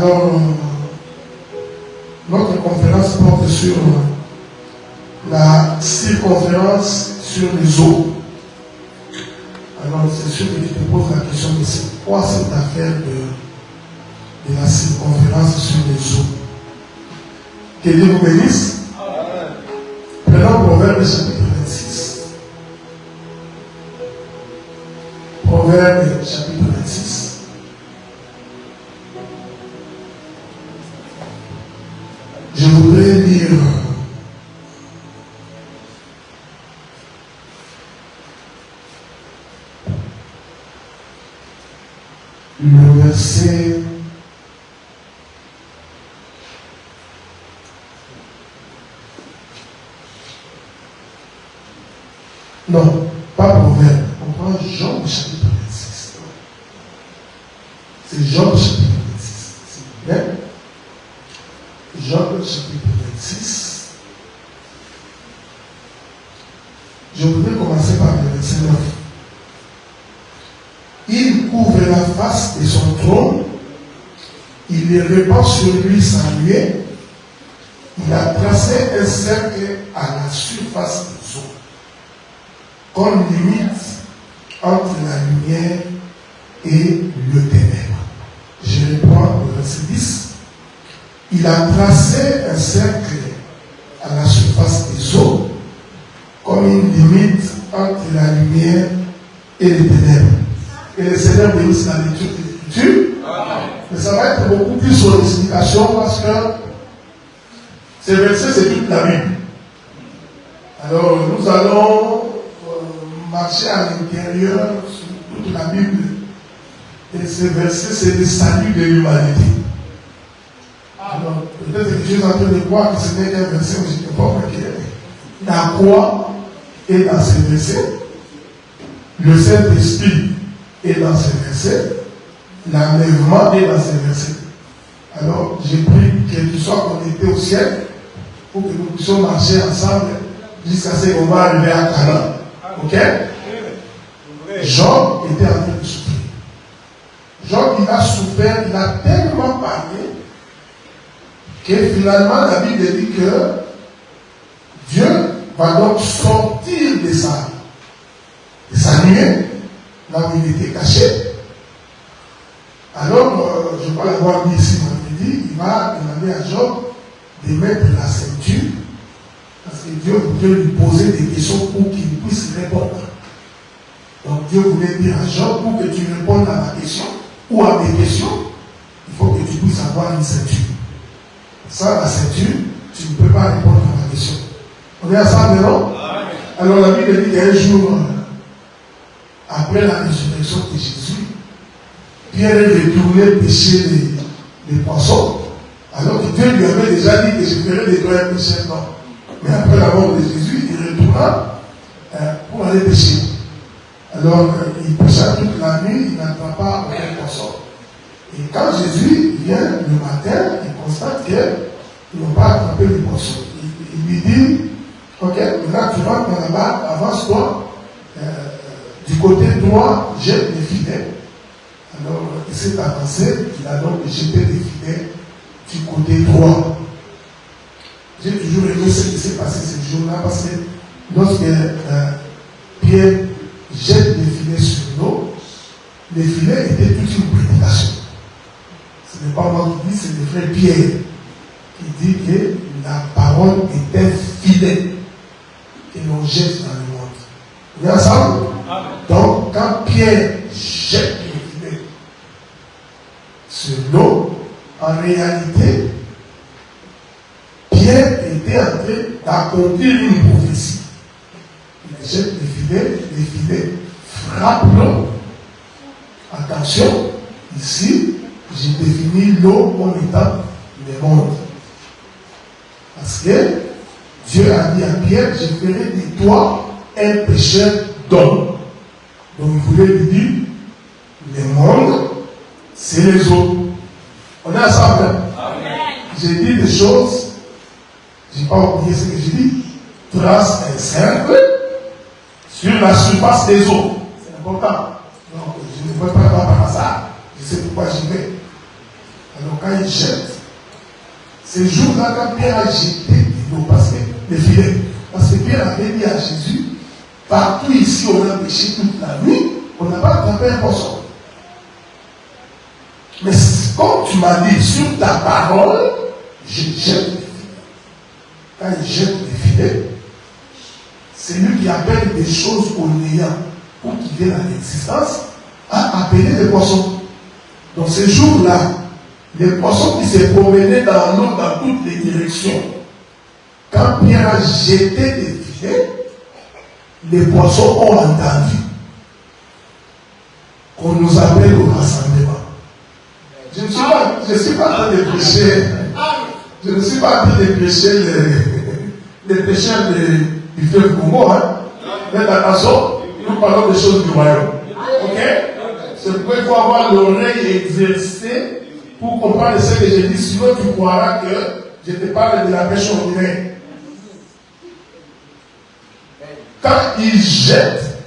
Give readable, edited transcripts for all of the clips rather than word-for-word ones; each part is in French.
Alors, notre conférence porte sur la circonférence sur les eaux. Alors, c'est sûr que tu te poses la question de c'est quoi cette affaire de la circonférence sur les eaux. Que Dieu vous bénisse. Prenons Proverbe chapitre 26. Proverbe chapitre 26. Je voudrais lire le verset non, pas Proverbe, on prend Job chapitre 26. C'est Job chapitre 26, s'il vous plaît. Job chapitre 26. Je voudrais commencer par le verset 9. Il couvre la face de son trône, il répand sur lui sa nuée, il a tracé un cercle à la surface des eaux, comme limite entre la lumière et le ténèbre. Je reprends le verset 10. Il a tracé un cercle à la surface des eaux, comme une limite entre la lumière et les ténèbres. Et le Seigneur bénisse la lecture de l'Écriture. Mais ça va être beaucoup plus sur l'explication parce que ces versets, c'est toute la Bible. Alors, nous allons marcher à l'intérieur sur toute la Bible. Et ces versets, c'est le salut de l'humanité. Alors, peut-être que je suis en train de croire que ce n'est qu'un verset où je ne peux pas clair. La croix est dans ces versets. Le Saint-Esprit est dans ces versets. L'enlèvement est dans ces versets. Alors, j'ai pris que tu sois connecté au ciel pour que nous puissions marcher ensemble jusqu'à ce qu'on va arriver à Canaan. Ok? Job était en train de souffrir. Job, il a souffert, il a tellement parlé que finalement la Bible dit que Dieu va donc sortir de sa nuée, là où il était caché. Alors, je crois l'avoir dit ici vendredi, il va demander à Job de mettre la ceinture, parce que Dieu voulait lui poser des questions pour qu'il puisse répondre. Donc Dieu voulait dire à Job, pour que tu répondes à ma question, ou à mes questions, il faut que tu puisses avoir une ceinture. Sans la ceinture, tu ne peux pas répondre à ma question. On est ensemble, non? Alors la Bible dit qu'un jour, après la résurrection de Jésus, Pierre est retourné pêcher les poissons. Alors que Dieu lui avait déjà dit que je ferais de toi un pécheur. Non. Mais après la mort de Jésus, il retourna pour aller pêcher. Alors il pêcha toute la nuit, il n'attrapa aucun poisson. Et quand Jésus vient le matin, il constate qu'ils n'ont pas attrapé les poissons. Il lui dit, ok, maintenant tu rentres dans la barque, avance-toi. Du côté droit, jette les filets. Alors, il s'est avancé, il a donc jeté les filets du côté droit. J'ai toujours aimé ce qui s'est passé ce jour-là parce que lorsque Pierre jette les filets sur l'eau, les filets étaient toute une prédication. Ce n'est pas moi qui dis, c'est le frère Pierre qui dit que la parole est un filet que l'on jette dans le monde. Vous êtes ensemble? Donc, quand Pierre jette les filets sur l'eau, en réalité, Pierre était en train d'accomplir une prophétie. Il jette les filets frappent l'eau. Attention, ici, j'ai défini l'eau comme étant le monde. Parce que Dieu a dit à Pierre, je ferai de toi un pécheur d'homme. Donc il voulait lui dire, le monde, c'est les eaux. On est ensemble. J'ai dit des choses, je n'ai pas oublié ce que j'ai dit. Trace un cercle sur la surface des eaux. C'est important. Donc je ne peux pas par hasard. Je sais pourquoi j'y vais. Alors quand il jette, ces jours-là, quand Pierre a jeté l'eau, parce que les filets, parce que Pierre avait dit à Jésus, partout ici on a péché toute la nuit, on n'a pas attrapé un poisson. Mais comme tu m'as dit, sur ta parole, je jette les filets. Quand il jette les filets, c'est lui qui appelle des choses au néant pour qu'ils viennent à l'existence, a appelé les poissons. Donc ces jours-là, les poissons qui se promenaient dans l'eau dans toutes les directions, quand Pierre a jeté les filets, les poissons ont entendu qu'on nous appelle au rassemblement. Je ne suis pas en train de prêcher. Je ne suis pas en train de prêcher les pécheurs du fleuve Congo. Hein? Mais attention, nous parlons des choses du royaume. Ok? C'est pourquoi il faut avoir l'oreille exercée pour comprendre ce que je dis. Sinon, tu croiras que je te parle de la pêche ordinaire. Quand il jette,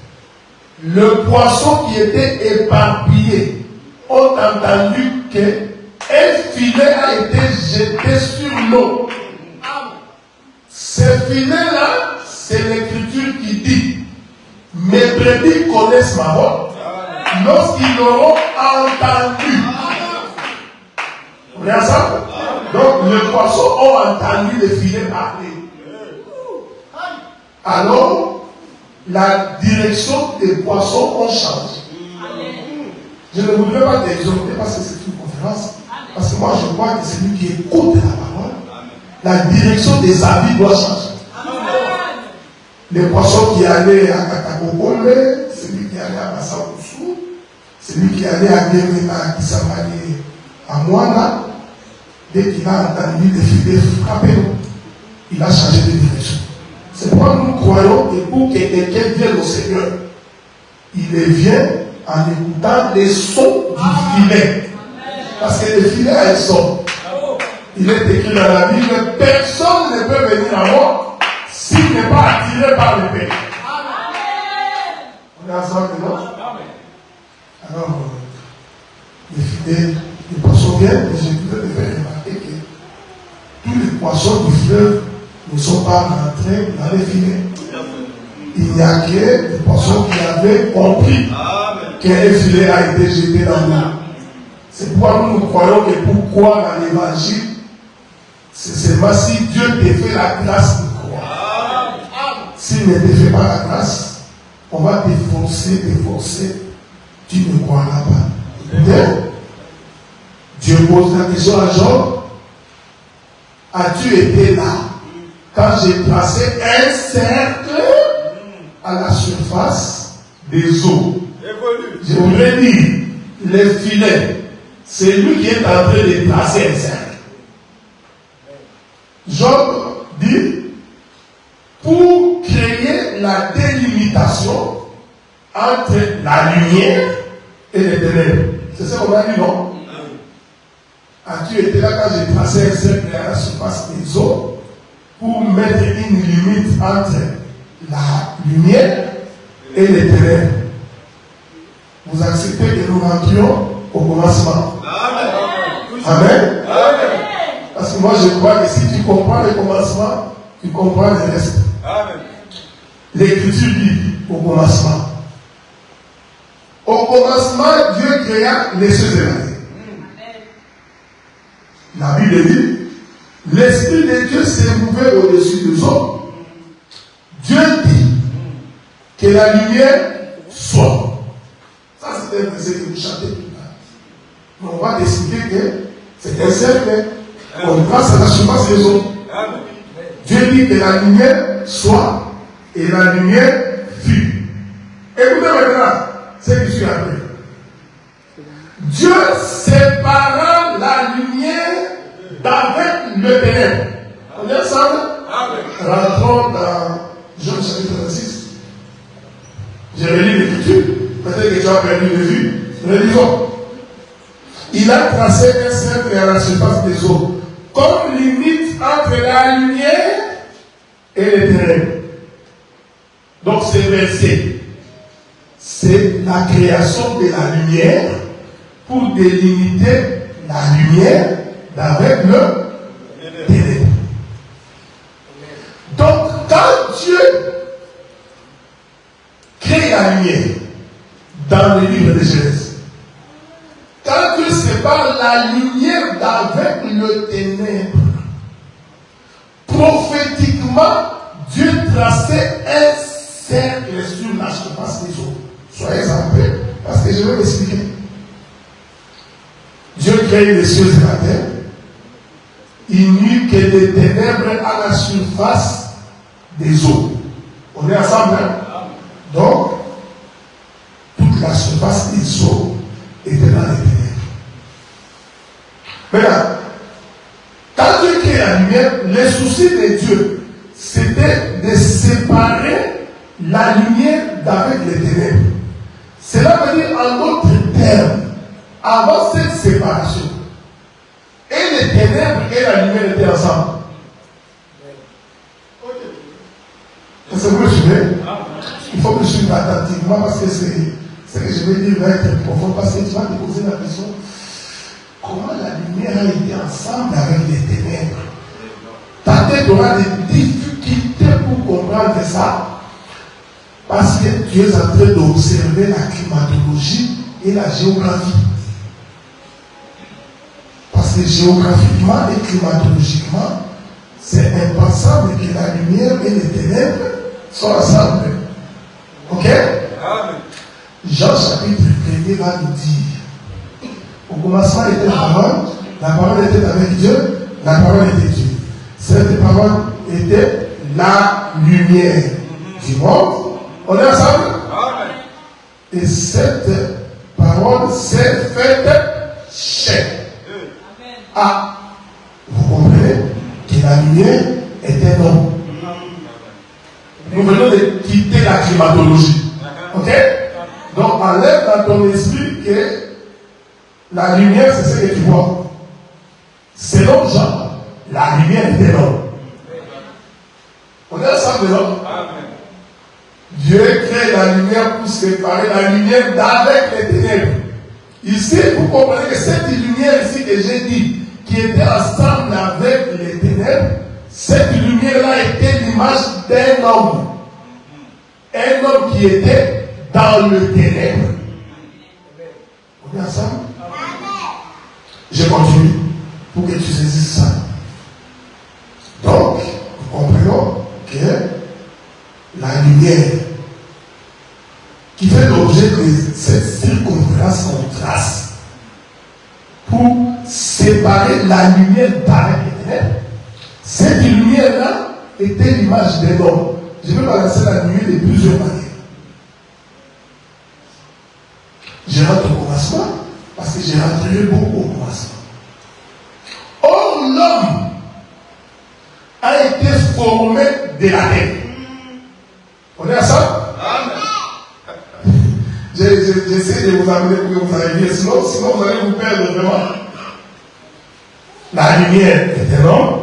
le poisson qui était éparpillé ont entendu qu'un filet a été jeté sur l'eau. Ce filet-là, c'est l'Écriture qui dit, mes brebis connaissent ma voix. Lorsqu'ils l'auront entendu. On est ensemble? Donc les poissons ont entendu le filet parler. Alors, la direction des poissons ont changé. Je ne voudrais pas t'exhorter parce que c'est une conférence. Parce que moi je crois que c'est lui qui écoute la parole. La direction des avis doit changer. Les poissons qui allaient à Katakokole, celui qui allait à Massaoussou, celui qui allait à Guémena, à Kisamani, à Moana, dès qu'il a entendu les filets frapper, il a changé de direction. C'est pourquoi nous croyons que pour que quelqu'un vienne au Seigneur, il vient en écoutant les sons du filet. Parce que le filet a un son. Il est écrit dans la Bible, personne ne peut venir à moi s'il n'est pas attiré par le Père. On est ensemble, non? Alors, les filets, les poissons viennent, et je voudrais te faire remarquer que tous les poissons du fleuve ne sont pas rentrés dans les filets. Il n'y a que les poissons qui avaient compris qu'un filet a été jeté dans l'eau. C'est pourquoi nous croyons que pourquoi dans l'évangile, c'est seulement si Dieu te fait la grâce de croire. S'il ne te fait pas la grâce, on va te forcer, tu ne croiras pas. Écoutez, Dieu pose la question à Job, as-tu été là quand j'ai tracé un cercle à la surface des eaux? Je voudrais dire, les filets, c'est lui qui est en train de tracer un cercle. Job dit, pour créer la délimitation entre la lumière et les ténèbres. C'est ça qu'on a dit, non? As-tu été là quand j'ai tracé un cercle à la surface des eaux pour mettre une limite entre la lumière et les ténèbres? Vous acceptez que nous rentrions au commencement? Amen. Amen. Parce que moi je crois que si tu comprends le commencement, tu comprends le reste. Amen. L'Écriture dit au commencement. Au commencement, Dieu créa les cieux et la terre. La Bible dit, l'Esprit de Dieu s'est mouvé au-dessus des hommes. Dieu dit que la lumière soit. Ça c'est un verset que vous chantez tout à l'heure. Mais on va décider que c'est un cercle. On trace à la surface des eaux. Dieu dit que la lumière soit et la lumière fut. Écoutez maintenant ce qui suit après. Dieu sépara la lumière d'avec le ténèbre. On est ensemble? Rentrons dans Jean chapitre 26. J'ai relis l'Écriture. Peut-être que tu as perdu de vue. Relisons. Il a tracé un cercle à la surface des eaux, comme limite entre la lumière et les ténèbres. Donc ce verset, c'est la création de la lumière pour délimiter la lumière d'avec le ténèbre. Donc, quand Dieu crée la lumière dans le livre de Genèse, quand Dieu sépare la lumière d'avec le ténèbre, prophétiquement, Dieu traçait un cercle sur la surface des eaux. Soyez en paix, parce que je vais m'expliquer. Dieu crée les cieux et la terre. Il n'y eut que des ténèbres à la surface des eaux. On est ensemble, hein? Donc, toute la surface des eaux était dans les ténèbres. Maintenant, quand Dieu crée la lumière, le souci de Dieu, c'était de séparer la lumière d'avec les ténèbres. Cela veut dire, en d'autres termes, avant cette séparation, et les ténèbres et la lumière étaient ensemble. Est-ce que vous me suivez? Il faut me suivre attentivement parce que ce que je vais dire va être profond, parce que tu vas te poser la question, comment la lumière a été ensemble avec les ténèbres? Ta tête aura des difficultés pour comprendre ça, parce que tu es en train d'observer la climatologie et la géographie. Parce que géographiquement et climatologiquement, c'est impensable que la lumière et les ténèbres soient ensemble. Ok? Amen. Jean chapitre 1er va nous dire, au commencement était la parole était avec Dieu, la parole était Dieu. Cette parole était la lumière du monde. On est ensemble? Amen. Et cette parole s'est faite chair. Ah, vous comprenez que la lumière est un homme. Nous venons de quitter la climatologie. Ok? Donc enlève dans ton esprit que la lumière c'est ce que tu vois. Selon Jean, la lumière est un homme. On est ensemble dedans? Dieu crée la lumière pour séparer la lumière d'avec les ténèbres. Ici, vous comprenez que cette lumière ici que j'ai dit, qui était ensemble avec les ténèbres, cette lumière-là était l'image d'un homme. Un homme qui était dans le ténèbre. On est ensemble? Je continue pour que tu saisisses ça. Donc, nous comprenons que la lumière qui fait l'objet de cette circonférence qu'on trace pour séparer la lumière d'avec les ténèbres. Cette lumière-là était l'image de l'homme. Je vais balancer la lumière de plusieurs manières. Je rentre au commencement parce que j'ai rentré beaucoup au commencement. Or, l'homme a été formé de la terre. On est ensemble? J'essaie de vous amener pour que vous arriviez, sinon vous allez vous perdre vraiment. La lumière est un homme.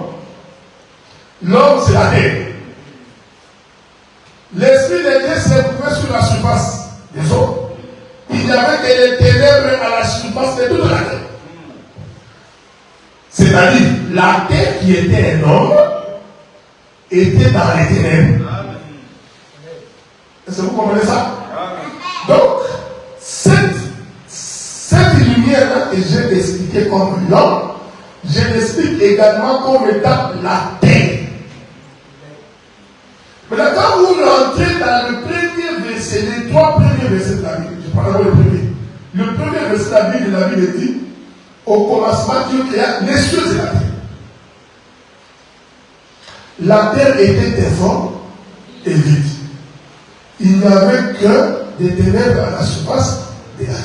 L'homme, c'est la terre. L'esprit de Dieu s'est trouvé sur la surface des eaux. Il n'y avait que les ténèbres à la surface de toute la terre. C'est-à-dire, la terre qui était un homme était dans les ténèbres. Est-ce que vous comprenez ça? Donc, cette lumière-là que je vais expliquer comme l'homme, je l'explique également comme étant la terre. Maintenant, quand vous rentrez dans le premier verset, les trois premiers versets de la Bible, je prends d'abord le premier. Le premier verset de la Bible dit, au commencement, Dieu créa les cieux et la terre. La terre était informe et vide. Il n'y avait que des ténèbres à la surface de la terre.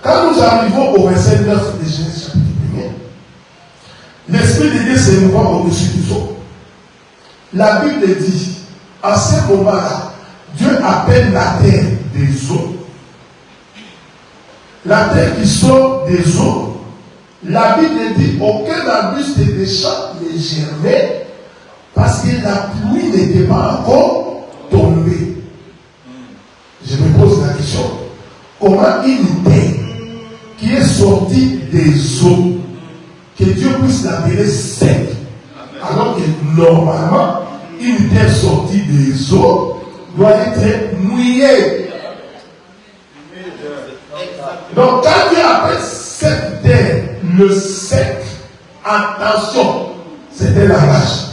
Quand nous arrivons au verset 9 de Genèse chapitre 1, l'Esprit de Dieu s'est mouvant au-dessus du sol. La Bible dit, à ce moment-là, Dieu appelle la terre des eaux. La terre qui sort des eaux, la Bible dit, aucun arbuste des champs ne germait parce que la pluie n'était pas encore tombée. Je me pose la question, comment une terre qui est sortie des eaux, que Dieu puisse l'appeler sec. Alors que normalement, une terre sortie des eaux doit être mouillée. Donc quand Dieu appelle cette terre le sec, attention, c'était la vache.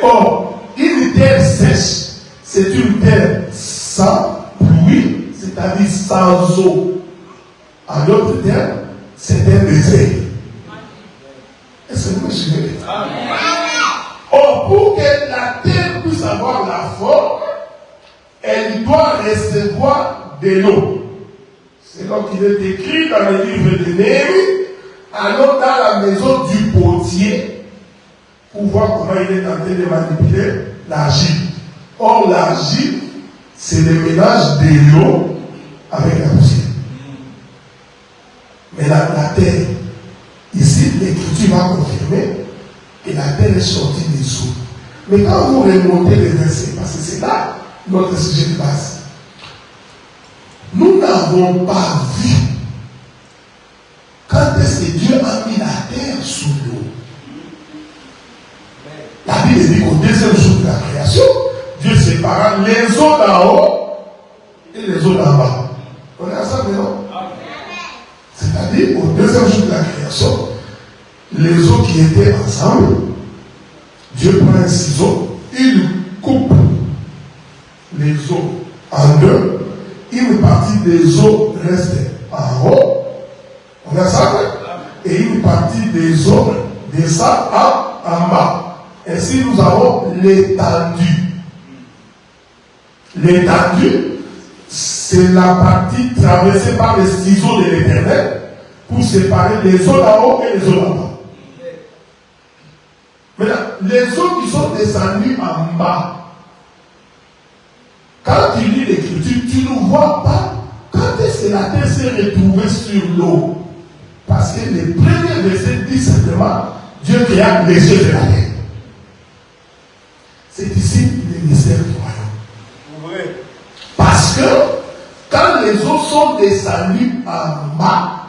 Or, une terre sèche, c'est une terre sans pluie, c'est-à-dire sans eau. En d'autres termes, c'est un désert. Est-ce que vous me suivez? Or, pour que la terre puisse avoir la forme, elle doit recevoir de l'eau. C'est donc qu'il est écrit dans le livre de Néhémie, allons dans la maison du potier pour voir comment il est en train de manipuler l'argile. Or, l'argile, c'est le mélange de l'eau avec la poussière. Mais la terre, ici, l'Écriture va confirmer que la terre est sortie des eaux. Mais quand vous remontez les versets, parce que c'est là notre sujet de base, nous n'avons pas vu quand est-ce que Dieu a mis la terre sous l'eau. La Bible dit qu'au deuxième jour de la création, Dieu sépara les eaux d'en haut et les eaux d'en bas. On est ensemble, non? C'est-à-dire, au deuxième jour de la création, les eaux qui étaient ensemble, Dieu prend un ciseau, il coupe les eaux en deux. Une partie des eaux reste en haut, on a ça, et une partie des eaux descend en bas. Ainsi, nous avons l'étendue. L'étendue, c'est la partie traversée par les ciseaux de l'Éternel pour séparer les eaux d'en haut et les eaux d'en bas. Maintenant, les eaux qui sont descendues en bas, quand tu lis l'Écriture, tu ne vois pas quand est-ce que la terre s'est retrouvée sur l'eau. Parce que les premiers versets disent simplement Dieu créa les cieux et la terre. C'est ici le mystère du royaume. Parce que quand les eaux sont descendues en bas,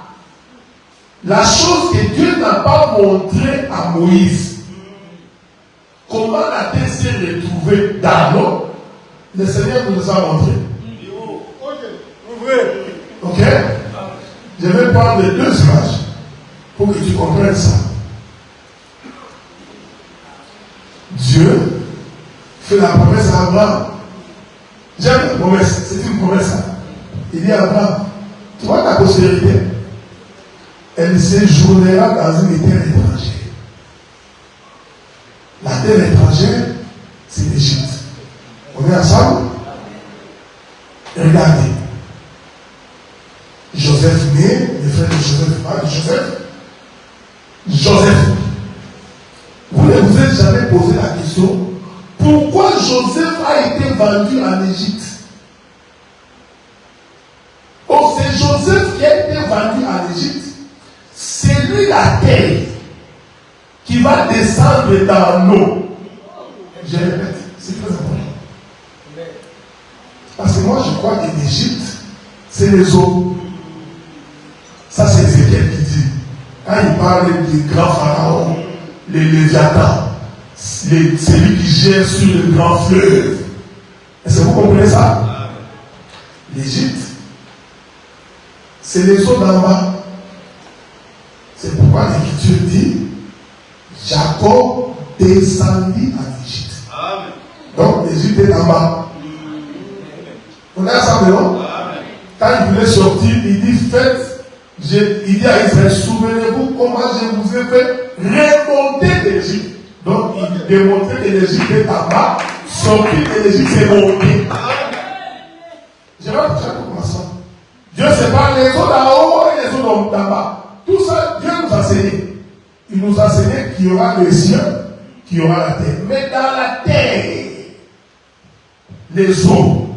la chose que Dieu n'a pas montrée à Moïse, comment la terre s'est retrouvée dans l'eau, le Seigneur nous a montré. Ok? Je vais prendre les deux images pour que tu comprennes ça. Dieu fait la promesse à Abraham. J'aime la promesse, c'est une promesse. Il dit à Abraham, tu vois ta postérité, elle séjournera dans une terre étrangère. La terre étrangère, c'est l'Égypte. On est ensemble? Regardez. Joseph né, le frère de Joseph, pas de Joseph. Joseph. Vous ne vous êtes jamais posé la question pourquoi Joseph a été vendu en Égypte? Oh, c'est Joseph qui a été vendu en Égypte. C'est lui la terre qui va descendre dans l'eau. Je répète, c'est très important. Parce que moi je crois que l'Égypte, c'est les eaux. Ça c'est Ézéchiel qui dit. Quand il parle des grands pharaons, les Léviathans, celui qui gère sur le grand fleuve. Est-ce que vous comprenez ça? L'Égypte, c'est les eaux d'en bas. C'est pourquoi l'Écriture dit Jacob descendit en Égypte. Donc l'Égypte est en bas. On est ensemble, non? Quand il voulait sortir, il dit faites, il dit à Israël, souvenez-vous comment je vous ai fait remonter d'Égypte. Donc il démontrait que l'Égypte est en bas, sortir de l'Égypte c'est monter. Je vais vous faire commencer. Dieu sépare les eaux d'en haut et les eaux d'en bas. Tout ça, Dieu nous a enseigné. Il nous a enseigné qu'il y aura les cieux, qu'il y aura la terre. Mais dans la terre, les eaux,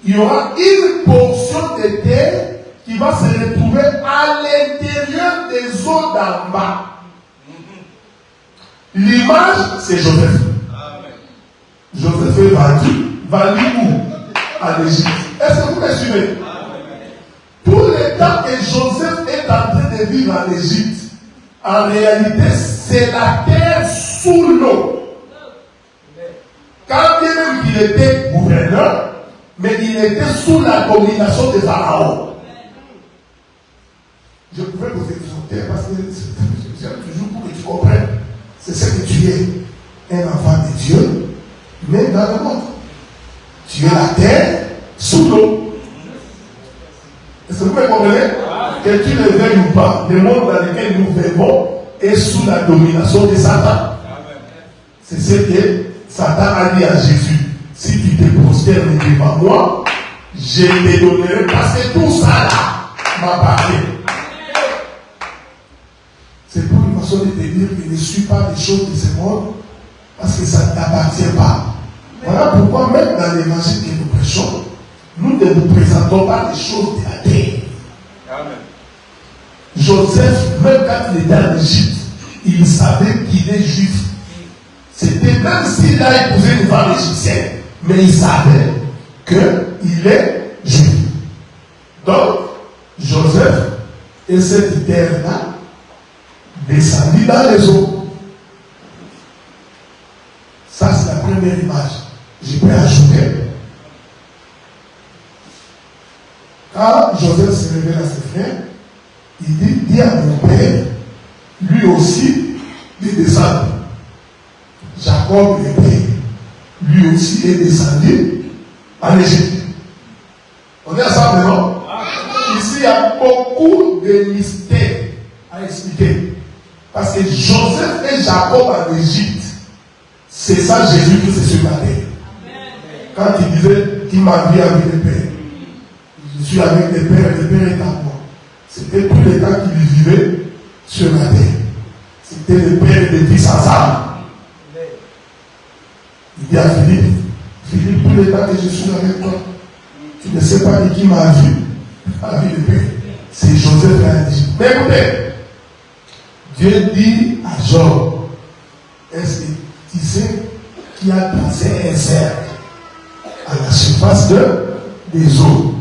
il y aura une portion de terre qui va se retrouver à l'intérieur des eaux d'en bas. L'image, c'est Joseph. Joseph est vendu où? À l'Égypte. Est-ce que vous me suivez? Tout le temps que Joseph est en train de de vivre en Égypte, en réalité, c'est la terre sous l'eau. Quand bien même il était gouverneur, mais il était sous la domination de Pharaon. Je pouvais vous exhorter parce que j'aime toujours pour que tu comprennes. C'est ce que tu es, un enfant de Dieu, mais dans le monde. Tu es la terre sous l'eau. Est-ce que vous me comprenez? Que tu le veuilles ou pas, le monde dans lequel nous vivons est sous la domination de Satan. C'est ce que Satan a dit à Jésus. Si tu te prosternes devant moi, je te donnerai, parce que tout ça là m'appartient. C'est pour une façon de te dire que ne suis pas des choses de ce monde, parce que ça ne t'appartient pas. Voilà pourquoi même dans l'évangile que nous prêchons, nous ne nous présentons pas des choses de la terre. Amen. Joseph, même quand il était en Égypte, il savait qu'il est juif. C'était même s'il a épousé une femme égyptienne, mais il savait qu'il est juif. Donc, Joseph et cette terre-là descendit dans les eaux. Ça, c'est la première image. Je peux ajouter. Quand Joseph se révèle à ses frères, il dit à mon père, lui aussi, il descend. Jacob, le père, lui aussi est descendu en Égypte. On est ensemble, non? Ici, il y a beaucoup de mystères à expliquer. Parce que Joseph et Jacob en Égypte, c'est ça Jésus-Christ sur la terre. Quand il disait qu'il m'a vu avec le Père, je suis avec le Père est à moi. C'était tout le temps qu'il vivait sur la terre. C'était le Père et le Fils ensemble. Il dit à Philippe, Philippe, tout le temps que je suis avec toi, tu ne sais pas de qui m'a vu avec le Père. C'est Joseph qui a dit. Mais écoutez, Dieu dit à Job, est-ce que tu sais qui a tracé un cercle à la surface des eaux?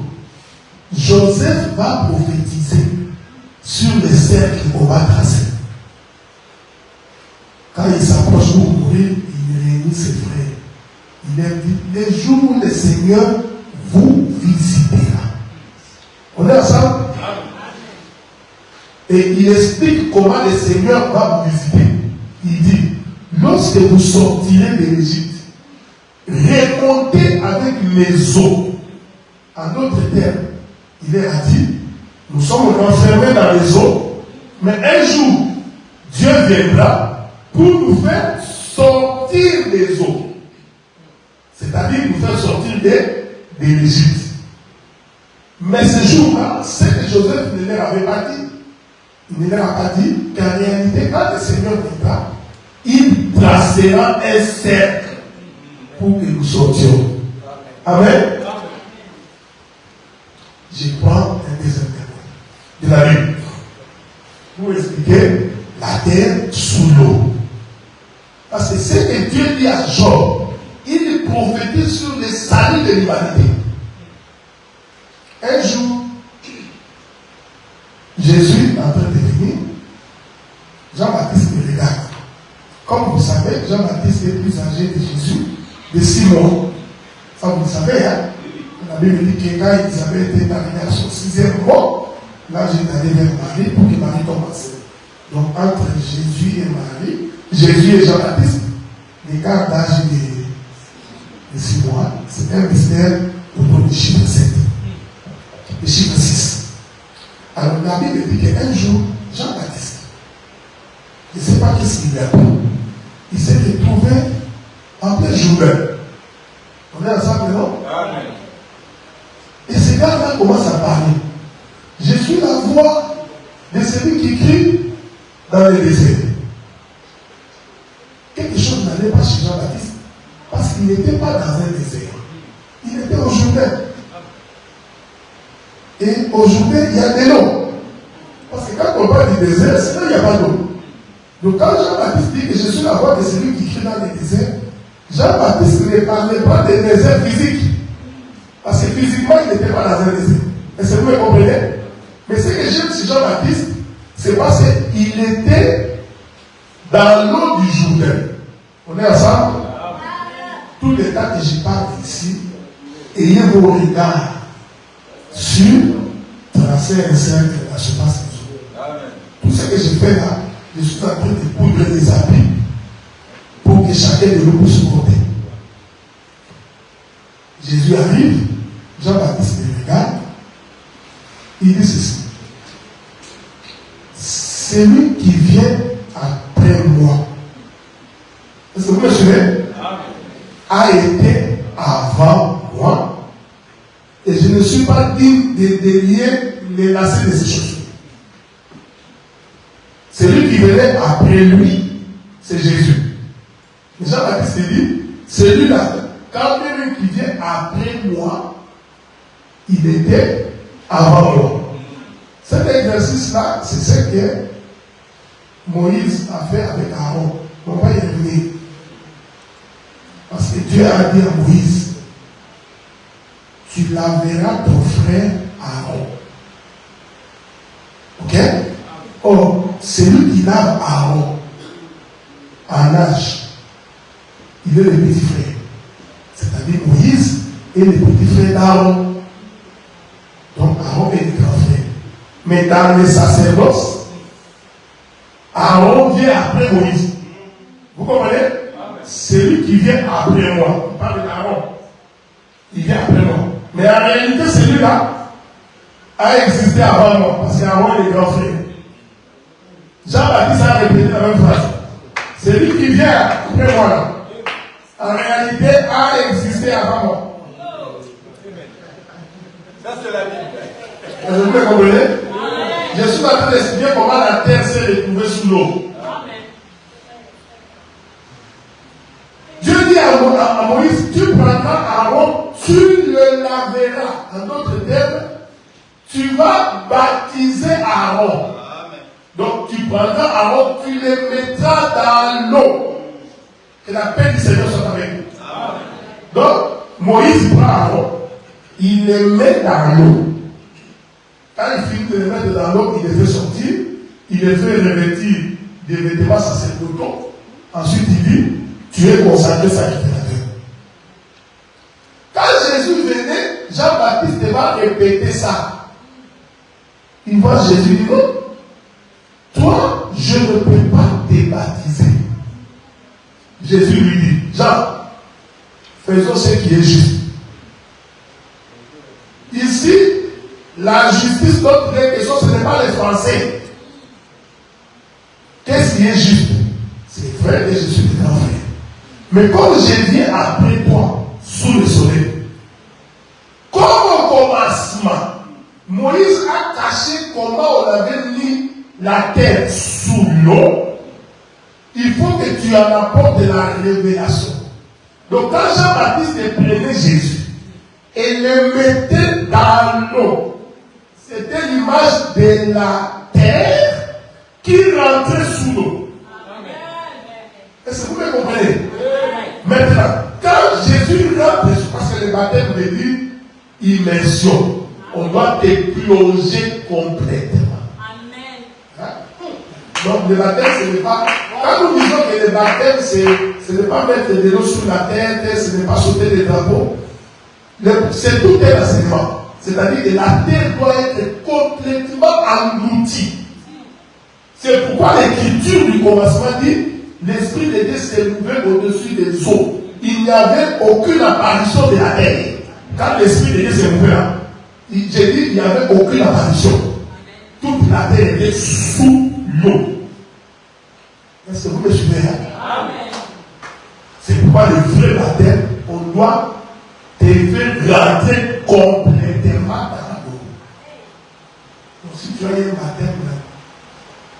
Joseph va prophétiser sur les cercles qu'on va tracer. Quand il s'approche pour mourir, il réunit ses frères. Il leur dit, les jours où le Seigneur vous visitera. On est ensemble? Et il explique comment le Seigneur va vous visiter. Il dit, lorsque vous sortirez de l'Égypte, remontez avec les eaux. En d'autres termes, il leur a dit, nous sommes enfermés dans les eaux, mais un jour, Dieu viendra pour nous faire sortir des eaux. C'est-à-dire nous faire sortir de l'Égypte. Mais ce jour-là, ce que Joseph ne leur avait pas dit, il ne leur a pas dit qu'en réalité, quand le Seigneur viendra, il tracera un cercle pour que nous sortions. Amen. Je prends un deuxième témoin de la Bible pour expliquer la terre sous l'eau. Parce que ce que Dieu dit à Job, il prophétise sur le salut de l'humanité. Un jour, Jésus est en train de venir, Jean-Baptiste me regarde. Comme vous savez, Jean-Baptiste est plus âgé de Jésus de 6 mois. Ça vous le savez, hein? La Bible dit que quand Isabelle était arrivée à son 6e mois, là j'étais allé vers Marie pour que Marie commence. Donc entre Jésus et Marie, Jésus et Jean-Baptiste, l'écart d'âge de 6 mois, c'est un mystère autour du chiffre 7. Le chiffre 6. Alors la Bible dit qu'un jour, Jean-Baptiste, je ne sais pas qu'est-ce qu'il a pris, il s'est retrouvé en plein journée. On est ensemble, non? Amen. Et ce gars-là commence à parler. Je suis la voix de celui qui crie dans le désert. Quelque chose n'allait pas chez Jean-Baptiste, parce qu'il n'était pas dans un désert. Il était au Jourdain. Et au Jourdain, il y a de l'eau. Parce que quand on parle du désert, c'est là il n'y a pas d'eau. Donc quand Jean-Baptiste dit que je suis la voix de celui qui crie dans le désert, Jean-Baptiste ne parlait pas de désert physique. Parce que physiquement, il n'était pas dans un désert. Est-ce que vous me comprenez? Mais ce que j'aime sur Jean-Baptiste, C'est parce qu'il était dans l'eau du Jourdain. On est ensemble? Tout le temps que je parle ici, ayez vos regards sur tracer un cercle à la surface des eaux. Tout ce que je fais là, je suis en train de poudre les habits pour que chacun de nous puisse monter. Jésus arrive, Jean-Baptiste le regarde, il dit ceci. Celui qui vient après moi, est-ce que vous me suivez? A été avant moi, et je ne suis pas digne de délier les lacets de ses chaussures. Celui qui venait après lui, c'est Jésus. Jean-Baptiste dit, celui-là, quand celui qui vient après moi, il était avant moi. Cet exercice-là, c'est ce que Moïse a fait avec Aaron. On va y revenir. Parce que Dieu a dit à Moïse, tu laveras ton frère Aaron. Ok? Or, celui qui lave Aaron en âge, il est le petit frère. C'est-à-dire Moïse est le petit frère d'Aaron. Donc Aaron est le grand frère. Mais dans les sacerdoces, Aaron vient après Moïse. Vous comprenez? Celui qui vient après moi, on parle d'Aaron, il vient après moi. Mais en réalité, celui-là a existé avant moi, parce qu'Aaron est le grand frère. Jean-Baptiste a répété la même phrase. Celui qui vient après moi, là, en réalité, a existé avant moi. Ça, c'est la Bible. Vous comprenez? Je suis en train d'expliquer comment la terre s'est retrouvée sous l'eau. Dieu dit à Moïse, tu prendras Aaron, tu le laveras. En d'autres termes, tu vas baptiser Aaron. Donc tu prendras Aaron, tu le mettras dans l'eau. Que la paix du Seigneur soit avec nous. Donc, Moïse prend Aaron, il le met dans l'eau. Quand il finit de le mettre dans l'eau, il le fait sortir, il le fait revêtir des vêtements sacerdotaux. Ensuite, il dit, tu es consacré sacrificateur. Quand Jésus venait, Jean-Baptiste va répéter ça. Il voit Jésus dire, non, toi, je ne peux pas te baptiser. Jésus lui dit, Jean, faisons ce qui est juste. Ici, la justice, notre question, ce n'est pas les Français. Qu'est-ce qui est juste? C'est vrai que je suis le grand frère. Mais comme je viens après toi, sous le soleil, comme au commencement, Moïse a caché comment on avait mis la terre sous l'eau, il faut que tu en apportes de la révélation. Donc quand Jean-Baptiste prenait Jésus et le mettait dans l'eau, c'était l'image de la terre qui rentrait sous l'eau. Est-ce que vous me comprenez? Maintenant, quand Jésus rentre, parce que le baptême veut dire immersion, on doit te plonger complètement. Hein? Donc le baptême, ce n'est pas. Quand nous disons que le baptême, ce n'est pas mettre de l'eau sur la tête, ce n'est pas sauter des drapeaux. C'est tout un enseignement. C'est-à-dire que la terre doit être complètement engloutie. C'est pourquoi l'écriture du commencement dit l'Esprit de Dieu s'est levé au-dessus des eaux. Il n'y avait aucune apparition de la terre. Quand l'Esprit de Dieu s'est levé là, j'ai dit il n'y avait aucune apparition. Toute la terre était sous l'eau. Est-ce que vous me suivez là? C'est pourquoi le vrai baptême, on doit te faire rentrer complètement dans l'eau. Donc si tu as un baptême,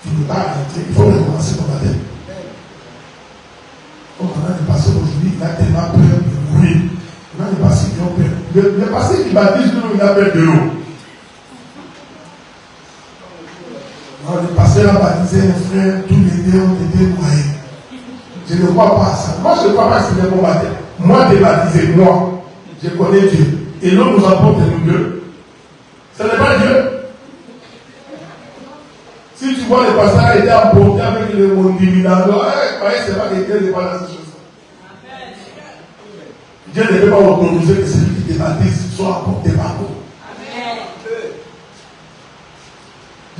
tu ne peux pas rentrer. Il faut recommencer ton baptême. Comme on a des pasteurs aujourd'hui, il a tellement peur de mourir. On a des pasteurs qui ont peur. Le pasteur qui baptise, nous, il a peur de l'eau. Le pasteur a baptisé un frère, tous les deux ont été noyés. Je ne crois pas à ça. Moi, je ne crois pas que c'est le bon baptême. Moi, t'es baptisé, moi. Je connais Dieu. Et l'eau nous apporte nous deux. Ce n'est pas Dieu. Si tu souvent les pasteurs étaient emportés avec le mondiminado. C'est pas que Dieu n'est pas dans ces choses. Dieu ne peut pas autoriser que celui qui te baptise soit emporté par vous.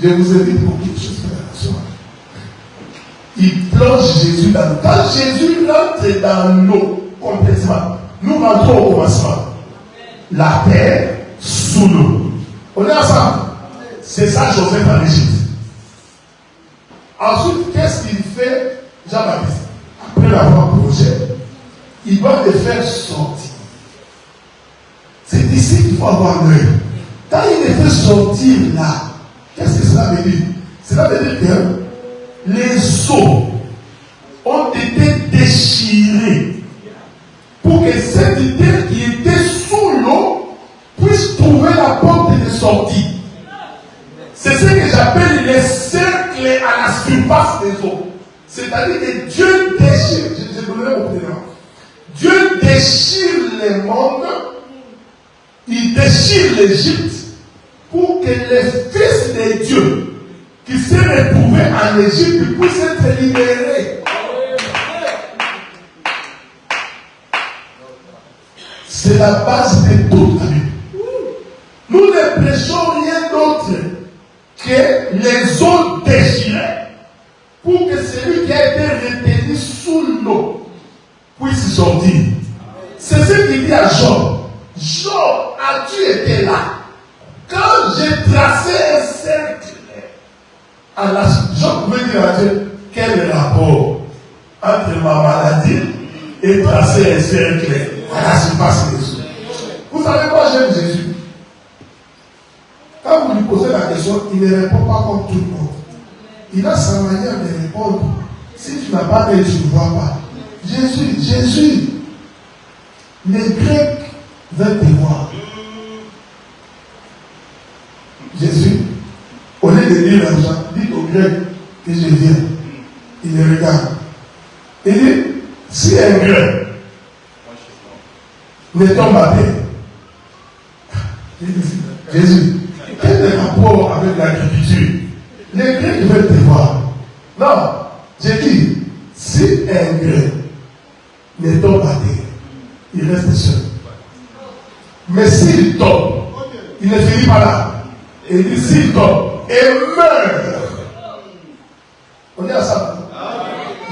Je vous invite pour quelque chose de la soirée. Il plonge Jésus dans l'eau. Quand Jésus rentre dans l'eau complètement, nous rentrons au commencement. La terre sous l'eau. On est ensemble. C'est ça Joseph en Égypte. Ensuite, qu'est-ce qu'il fait Jean-Baptiste? Après l'avoir plongé, il va le faire sortir. C'est ici qu'il faut avoir l'œil. Quand il les fait sortir là, qu'est-ce que cela veut dire? Cela veut dire que les eaux ont été déchirées pour que cette terre qui était sous l'eau puisse trouver la porte de sortie. C'est ce que j'appelle les cercles à la surface des eaux. C'est-à-dire que Dieu déchire, je donnerai mon prénom. Dieu déchire les mondes, il déchire l'Égypte pour que les fils de Dieu qui s'est retrouvé en Égypte puissent être libérés. C'est la base de toute la Bible. Nous ne prêchons rien d'autre que les eaux déchirées pour que celui qui a été retenu sous l'eau puisse sortir. C'est ce qu'il dit à Job. Job, as-tu été là? Quand j'ai tracé un cercle à la... Job pouvait dire à Dieu, quel rapport entre ma maladie et tracer un cercle à la surface des eaux? Vous savez quoi, j'aime Jésus? Quand vous lui posez la question, il ne répond pas comme tout le monde. Il a sa manière de répondre. Si tu n'as pas d'œil, tu ne vois pas. Jésus, les Grecs veulent te voir. Jésus, au lieu de dire aux gens, dites aux Grecs que je viens. Il les regarde. Il dit, si un Grec ne tombe à terre, Jésus, quel est le rapport avec l'agriculture? Les Grecs veulent te voir. Non, j'ai dit, si un Grec ne tombe à terre, il reste seul. Mais s'il tombe, il ne finit pas là. Et il dit, s'il tombe et meurt, on est ensemble.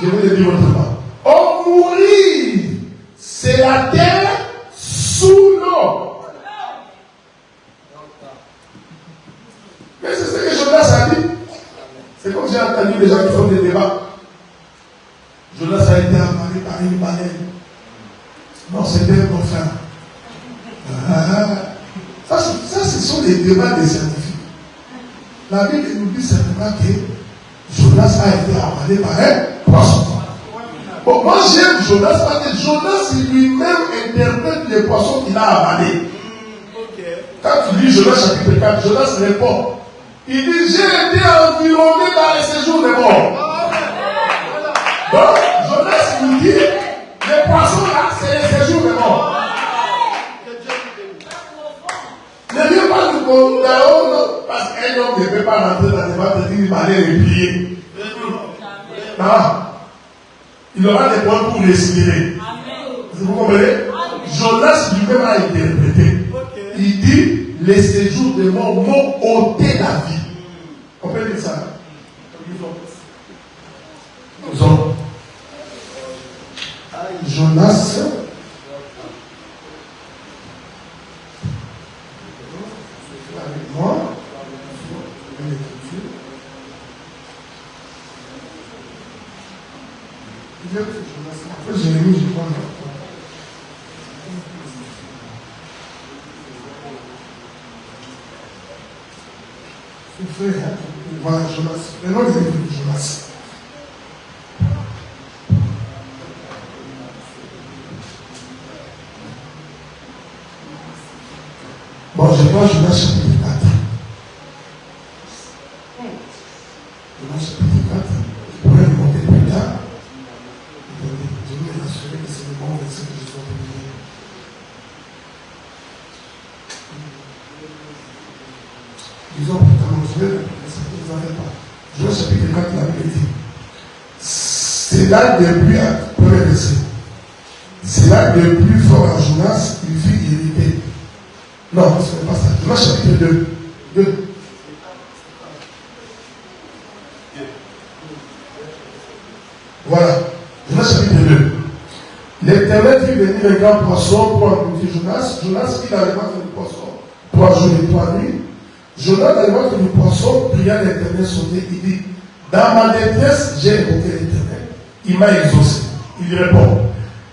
Je vais le dire autrement. On mourit, c'est la terre sous l'eau. Mais c'est ce que Jonas a dit. C'est comme j'ai entendu des gens qui font des débats. Jonas a été avalé par une baleine. Non, c'était un confrère. Ça, ce sont les débats des scientifiques. La Bible nous dit simplement que Jonas a été avalé par un poisson. Bon, moi j'aime Jonas parce que Jonas lui-même interprète les poissons qu'il a avalés. Quand tu lis Jonas chapitre 4, Jonas répond. Il dit, j'ai été environné dans les séjours des morts. Donc, Jonas nous dit, les poissons là, c'est les séjours des morts. Ne viens pas nous condamner, parce qu'un homme ne peut pas rentrer dans les ventes et dire, il va aller replier. Non. Il aura des points pour respirer. Vous comprenez? Jonas lui-même a interprété. Il dit, les séjours des morts m'ont ôté la vie. On peut dire ça. Jonas. Avec moi. Après, Jérémie, je crois. Frère, voilà Jonas. Maintenant, les livres de Jonas. Bon, je vois Jonas chapitre 4. Jonas chapitre 4. Je pourrais le monter plus tard. Je vais m'assurer que c'est le bon verset que je dois vous lire. Disons pourtant, je vais vous n'avez pas. Jonas chapitre 4, la Bible dit. C'est là depuis à premier verset. C'est là depuis fort à Jonas, il fut irrité. Non, ce n'est pas ça. Jonas chapitre 2. Voilà. Jonas chapitre 2. L'Éternel fit venir un grand poisson pour engloutir Jonas. Jonas fit dans les ventre du poisson 3 jours et 3 nuits. Jonas dans les ventre du poisson pria l'Éternel sauter. Il dit, dans ma détresse, j'ai évoqué l'Éternel. Il m'a exaucé. Il répond,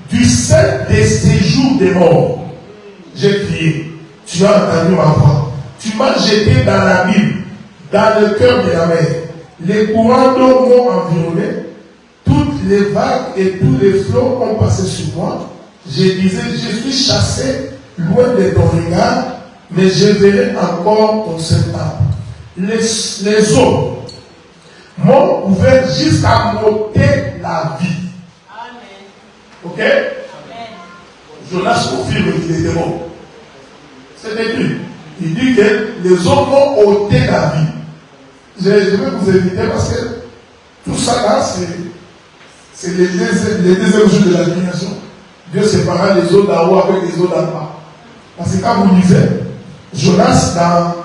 du sein des séjours des morts, j'ai crié. Tu as entendu ma voix. Tu m'as jeté dans l'abîme, dans le cœur de la mer. Les courants d'eau m'ont environné. Toutes les vagues et tous les flots ont passé sur moi. Je disais, je suis chassé loin de ton regard, mais je verrai encore ton Saint-Temple. Les eaux m'ont ouvert jusqu'à m'ôter la vie. Amen. Ok? Amen. Jonas confirme qu'il était mort. C'est écrit. Il dit que les eaux m'ont ôté la vie. Je vais vous éviter parce que tout ça là, c'est les deuxièmes jours de la création. Dieu sépara les eaux d'en haut avec les eaux d'en bas. Parce que quand vous lisez, Jonas dans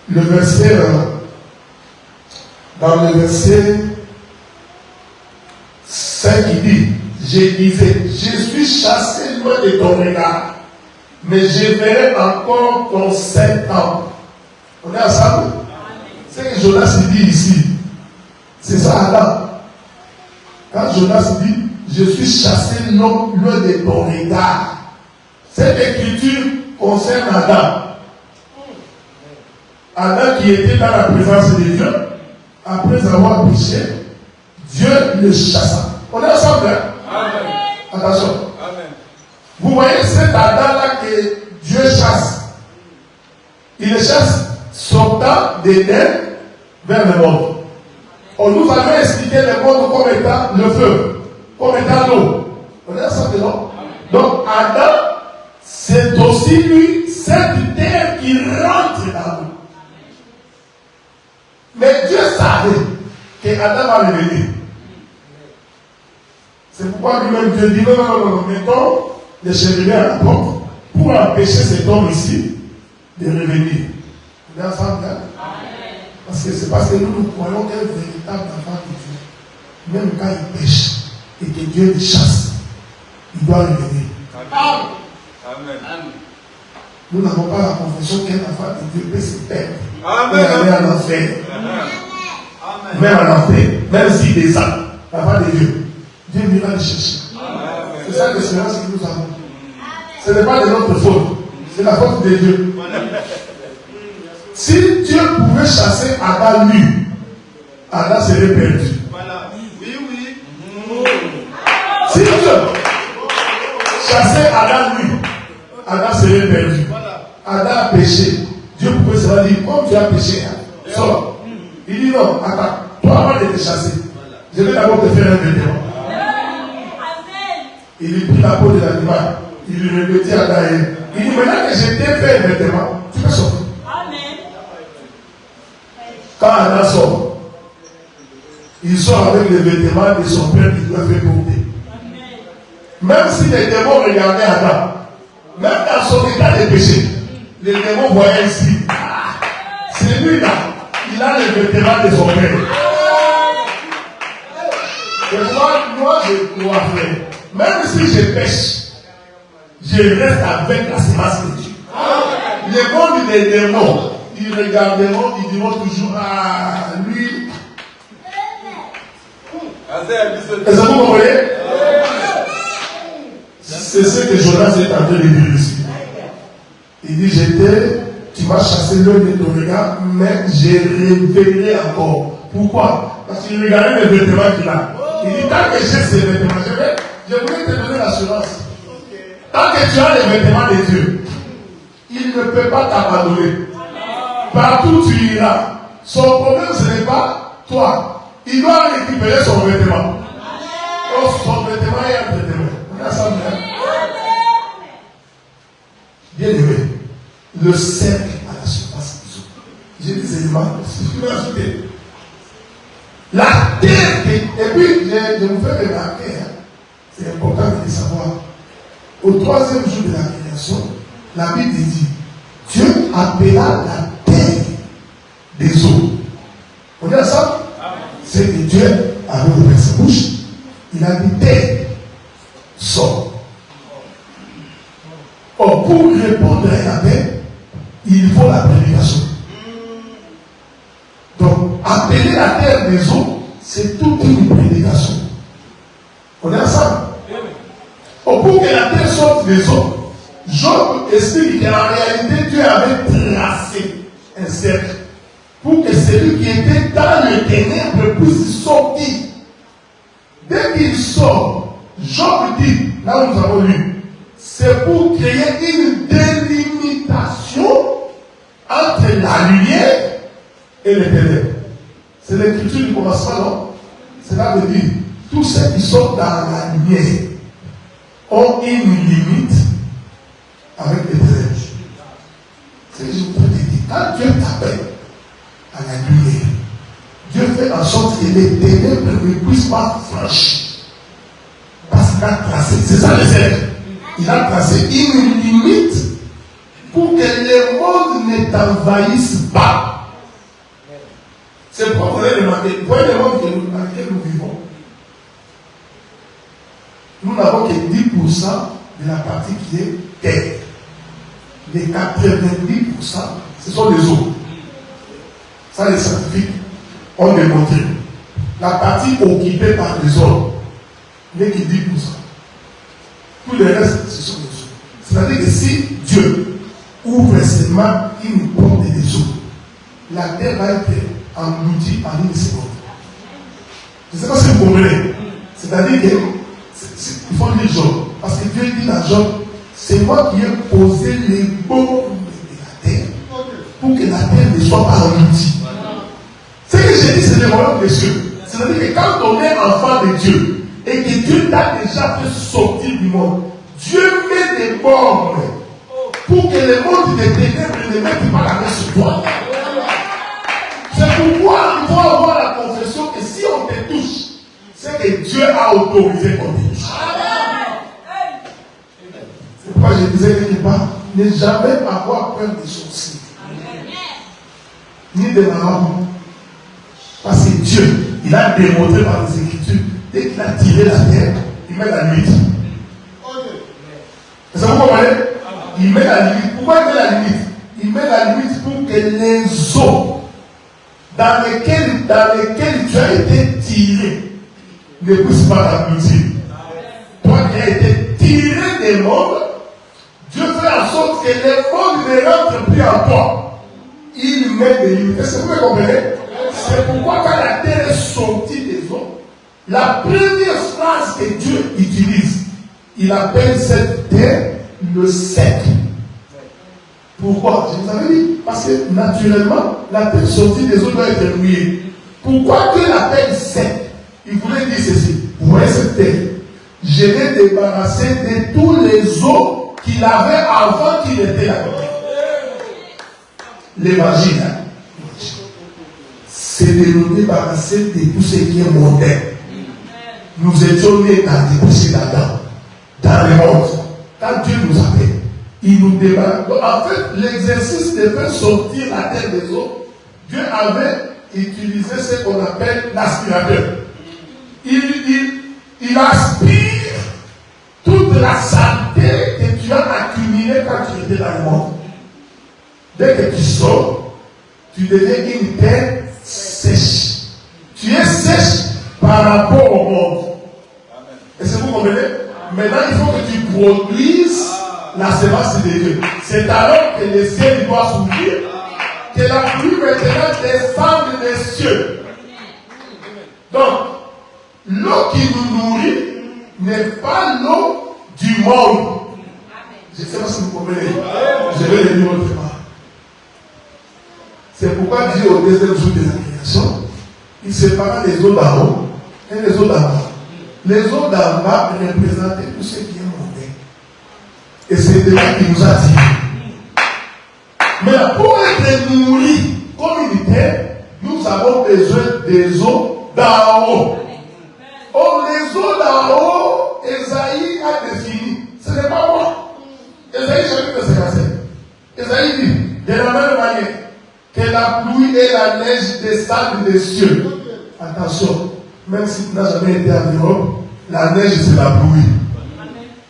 le verset 5, il dit, je disais, je suis chassé loin de ton regard, mais je verrai encore ton Saint-Temple. On est ensemble? C'est ce que Jonas dit ici. C'est ça Adam. Quand Jonas dit, je suis chassé loin de ton regard. Cette écriture concerne Adam. Adam qui était dans la présence de Dieu, après avoir péché, Dieu le chassa. On est ensemble, hein? Amen. Attention. Amen. Vous voyez cet Adam-là que Dieu chasse. Il le chasse sortant d'Éden vers le monde. On nous avait expliqué le monde comme étant le feu, comme étant l'eau. On est ensemble, non? Donc Adam, c'est aussi lui, cette terre qui rentre dans nous. Mais Dieu savait que Adam va revenir. C'est pourquoi lui-même Dieu dit non, mettons les chérubins à la porte pour empêcher cet homme ici de revenir. On est ensemble, hein? Parce que c'est parce que nous croyons qu'un véritable enfant de Dieu, même quand il pêche et que Dieu le chasse, il doit revenir. Amen. Nous n'avons pas la conviction qu'un enfant de Dieu peut se perdre. Amen. Aller en enfer. Amen. Même en enfer, même s'il descend, l'enfant de Dieu, Dieu viendra le chercher. C'est ça l'espérance que nous avons. Ce n'est pas de notre faute, c'est la faute de Dieu. Si Dieu pouvait chasser Adam nu, Adam serait perdu. Voilà. Oui. Si Dieu chassait Adam nu, Adam serait perdu. Adam a péché. Dieu pouvait se dire, comme tu as péché, sors. Il dit non, attends, toi avant de te chasser, je vais d'abord te faire un vêtement. Il lui prit la peau de l'animal, il lui revêtit à Adam. Il dit, maintenant que je t'ai fait un vêtement, tu peux sortir. Quand Adam sort, il sort avec les vêtements de son père qui lui a fait porter. Même si les démons regardaient Adam, même dans son état de péché, les démons voyaient ici. C'est lui là, il a les vêtements de son père. Et moi je dois faire. Même si je pêche, je reste avec la semence de Dieu. Le monde des démons, ils regarderont, ils diront toujours à lui. Est-ce que vous comprenez? C'est ce que Jonas est en train de dire ici. Il dit, tu m'as chassé l'œil de ton regard, mais je reverrai encore. Pourquoi? Parce qu'il regardait les vêtements qu'il a. Il dit, tant que j'ai ces vêtements, je voulais te donner l'assurance. Tant que tu as les vêtements de Dieu, il ne peut pas t'abandonner. Partout où tu iras, son problème ce n'est pas toi. Il doit récupérer son vêtement. Oh, son vêtement est un vêtement. On est ensemble. Bien aimé, le cercle à la surface des eaux. J'ai des éléments, si je peux ajouter. La terre, et puis je vous fais remarquer, hein, c'est important de le savoir. Au troisième jour de la création, la Bible dit, Dieu appela la terre des eaux. On est ensemble? C'est que Dieu avait ouvert sa bouche. Il a dit terre, sort. Or, pour répondre à l'appel, il faut la prédication. Donc, appeler la terre des eaux, c'est toute une prédication. On est ensemble? Or, pour que la terre sorte des eaux, Job explique qu'en réalité, Dieu avait tracé un cercle pour que celui qui était dans le ténèbre puisse sortir. Dès qu'il sort, Job dit, là où nous avons lu, c'est pour créer une délimitation entre la lumière et les ténèbres. C'est l'écriture du commencement, non? Cela veut dire, tous ceux qui sont dans la lumière ont une limite avec les ténèbres. C'est ce que je voudrais te dire. Quand Dieu t'appelle à la lumière, Dieu fait en sorte que les ténèbres ne puissent pas franchir. Parce qu'il a tracé, c'est ça le cercle. Il a tracé une limite pour que le monde ne t'envahisse pas. C'est pourquoi vous allez remarquer, vous voyez le monde dans lequel nous vivons. Nous n'avons que 10% de la partie qui est terre. Les 90%, ce sont les eaux. Ça, les scientifiques ont démontré. La partie occupée par les hommes n'est que 10%. Tout le reste, ce sont les eaux. C'est-à-dire que si Dieu ouvre seulement une porte des eaux, la terre va être engloutie en une seconde. Je ne sais pas si vous comprenez. C'est-à-dire que il faut lire Job. Parce que Dieu dit à Job, c'est moi qui ai posé les bornes de la terre pour que la terre ne soit pas engloutie. Ce que j'ai dit, c'est le royaume des cieux. C'est-à-dire que quand on est enfant de Dieu et que Dieu t'a déjà fait sortir du monde, Dieu met des bornes pour que le monde des ténèbres ne mette pas la main sur toi. C'est pourquoi il faut avoir la confession que si on te touche, c'est que Dieu a autorisé qu'on te touche. C'est pourquoi je disais quelque part, ne jamais avoir peur des sorciers. Ni des marabouts. Parce que Dieu, il a démontré par les Écritures, dès qu'il a tiré la terre, il met la limite. Est-ce que vous comprenez? Il met la limite. Pourquoi il met la limite? Il met la limite pour que les eaux dans lesquelles tu as été tiré ne puissent pas t'engloutir. Toi qui as été tiré des mondes, Dieu fait en sorte que les mondes ne rentrent plus en toi. Il met des limites. Est-ce que vous comprenez? C'est pourquoi quand la terre est sortie des eaux, la première phrase que Dieu utilise, il appelle cette terre le sec. Pourquoi? Je vous avais dit. Parce que naturellement, la terre sortie des eaux doit être mouillée. Pourquoi Dieu l'appelle sec? Il voulait dire ceci. Vous voyez cette terre? Je l'ai débarrassé de tous les eaux qu'il avait avant qu'il était là. L'évangile, c'est de nous débarrasser de tout ce qui est mondain. Nous étions nés dans des péchés d'Adam, dans le monde. Quand Dieu nous appelle, il nous débarrasse. Donc, en fait, l'exercice de faire sortir la terre des eaux, Dieu avait utilisé ce qu'on appelle l'aspirateur. Il aspire toute la saleté que tu as accumulée quand tu étais dans le monde. Dès que tu sors, tu deviens une terre sèche. Tu es sèche par rapport au monde. Est-ce que vous comprenez? Maintenant, il faut que tu produises la semence de Dieu. C'est alors que le ciel doit s'ouvrir, que la pluie maintenant descende des cieux. Donc, l'eau qui nous nourrit n'est pas l'eau du monde. Je ne sais pas si vous comprenez. Je vais le dire autrement. C'est pourquoi Dieu, au deuxième jour de la création, il sépara les eaux d'en haut et les eaux d'en bas. Les eaux d'en bas représentaient tout ce qui est mondain. Et c'est de là qu'il nous a tirés. Mais pour être nourris comme une terre, nous avons besoin des eaux d'en haut. Oh, les eaux d'en haut, Esaïe a défini. Ce n'est pas moi. Esaïe chapitre 57. Esaïe dit, de la même manière que la pluie et la neige descendent des cieux. Attention, même si tu n'as jamais été en Europe, la neige c'est la pluie.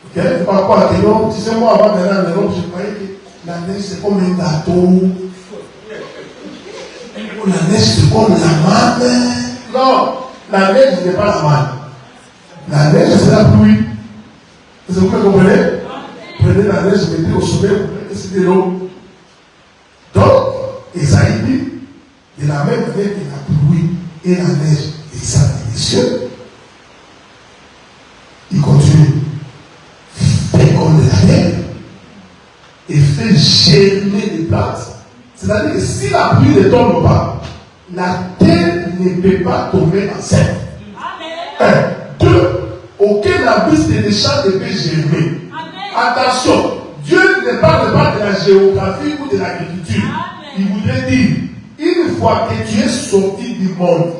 Ok? Il ne faut pas croire que non. Tu sais, moi avant d'aller en Europe, je croyais que la neige c'est comme un gâteau. La neige c'est comme la manne. Non, la neige n'est pas la manne. La neige c'est la pluie. Est-ce que vous comprenez? Prenez la neige, mettez au sommet, c'est de l'eau. Donc, Esaïe dit, de la même manière que la pluie et la neige descendent des cieux, il continue. Féconde la terre et fait germer les plantes. C'est-à-dire que si la pluie ne tombe pas, la terre ne peut pas tomber enceinte. Un. Deux, aucun arbuste des champs ne peut germer. Attention, Dieu ne parle pas de la géographie ou de l'agriculture. Il voudrait dire, une fois que tu es sorti du monde,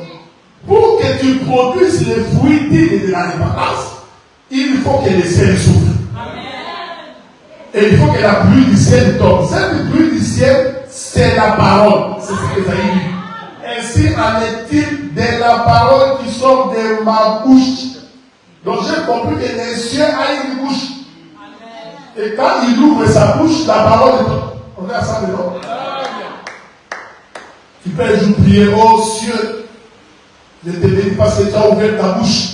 pour que tu produises les fruits dignes de la repentance, il faut que le ciel souffle. Et il faut que la pluie du ciel tombe. Cette pluie du ciel, c'est la parole. C'est ce que Esaïe dit. Ainsi en est-il de la parole qui sort de ma bouche. Donc j'ai compris que les cieux ont une bouche. Et quand il ouvre sa bouche, la parole est... On est ensemble, non? Tu peux un jour prier, oh cieux, je te bénis parce que tu as ouvert ta bouche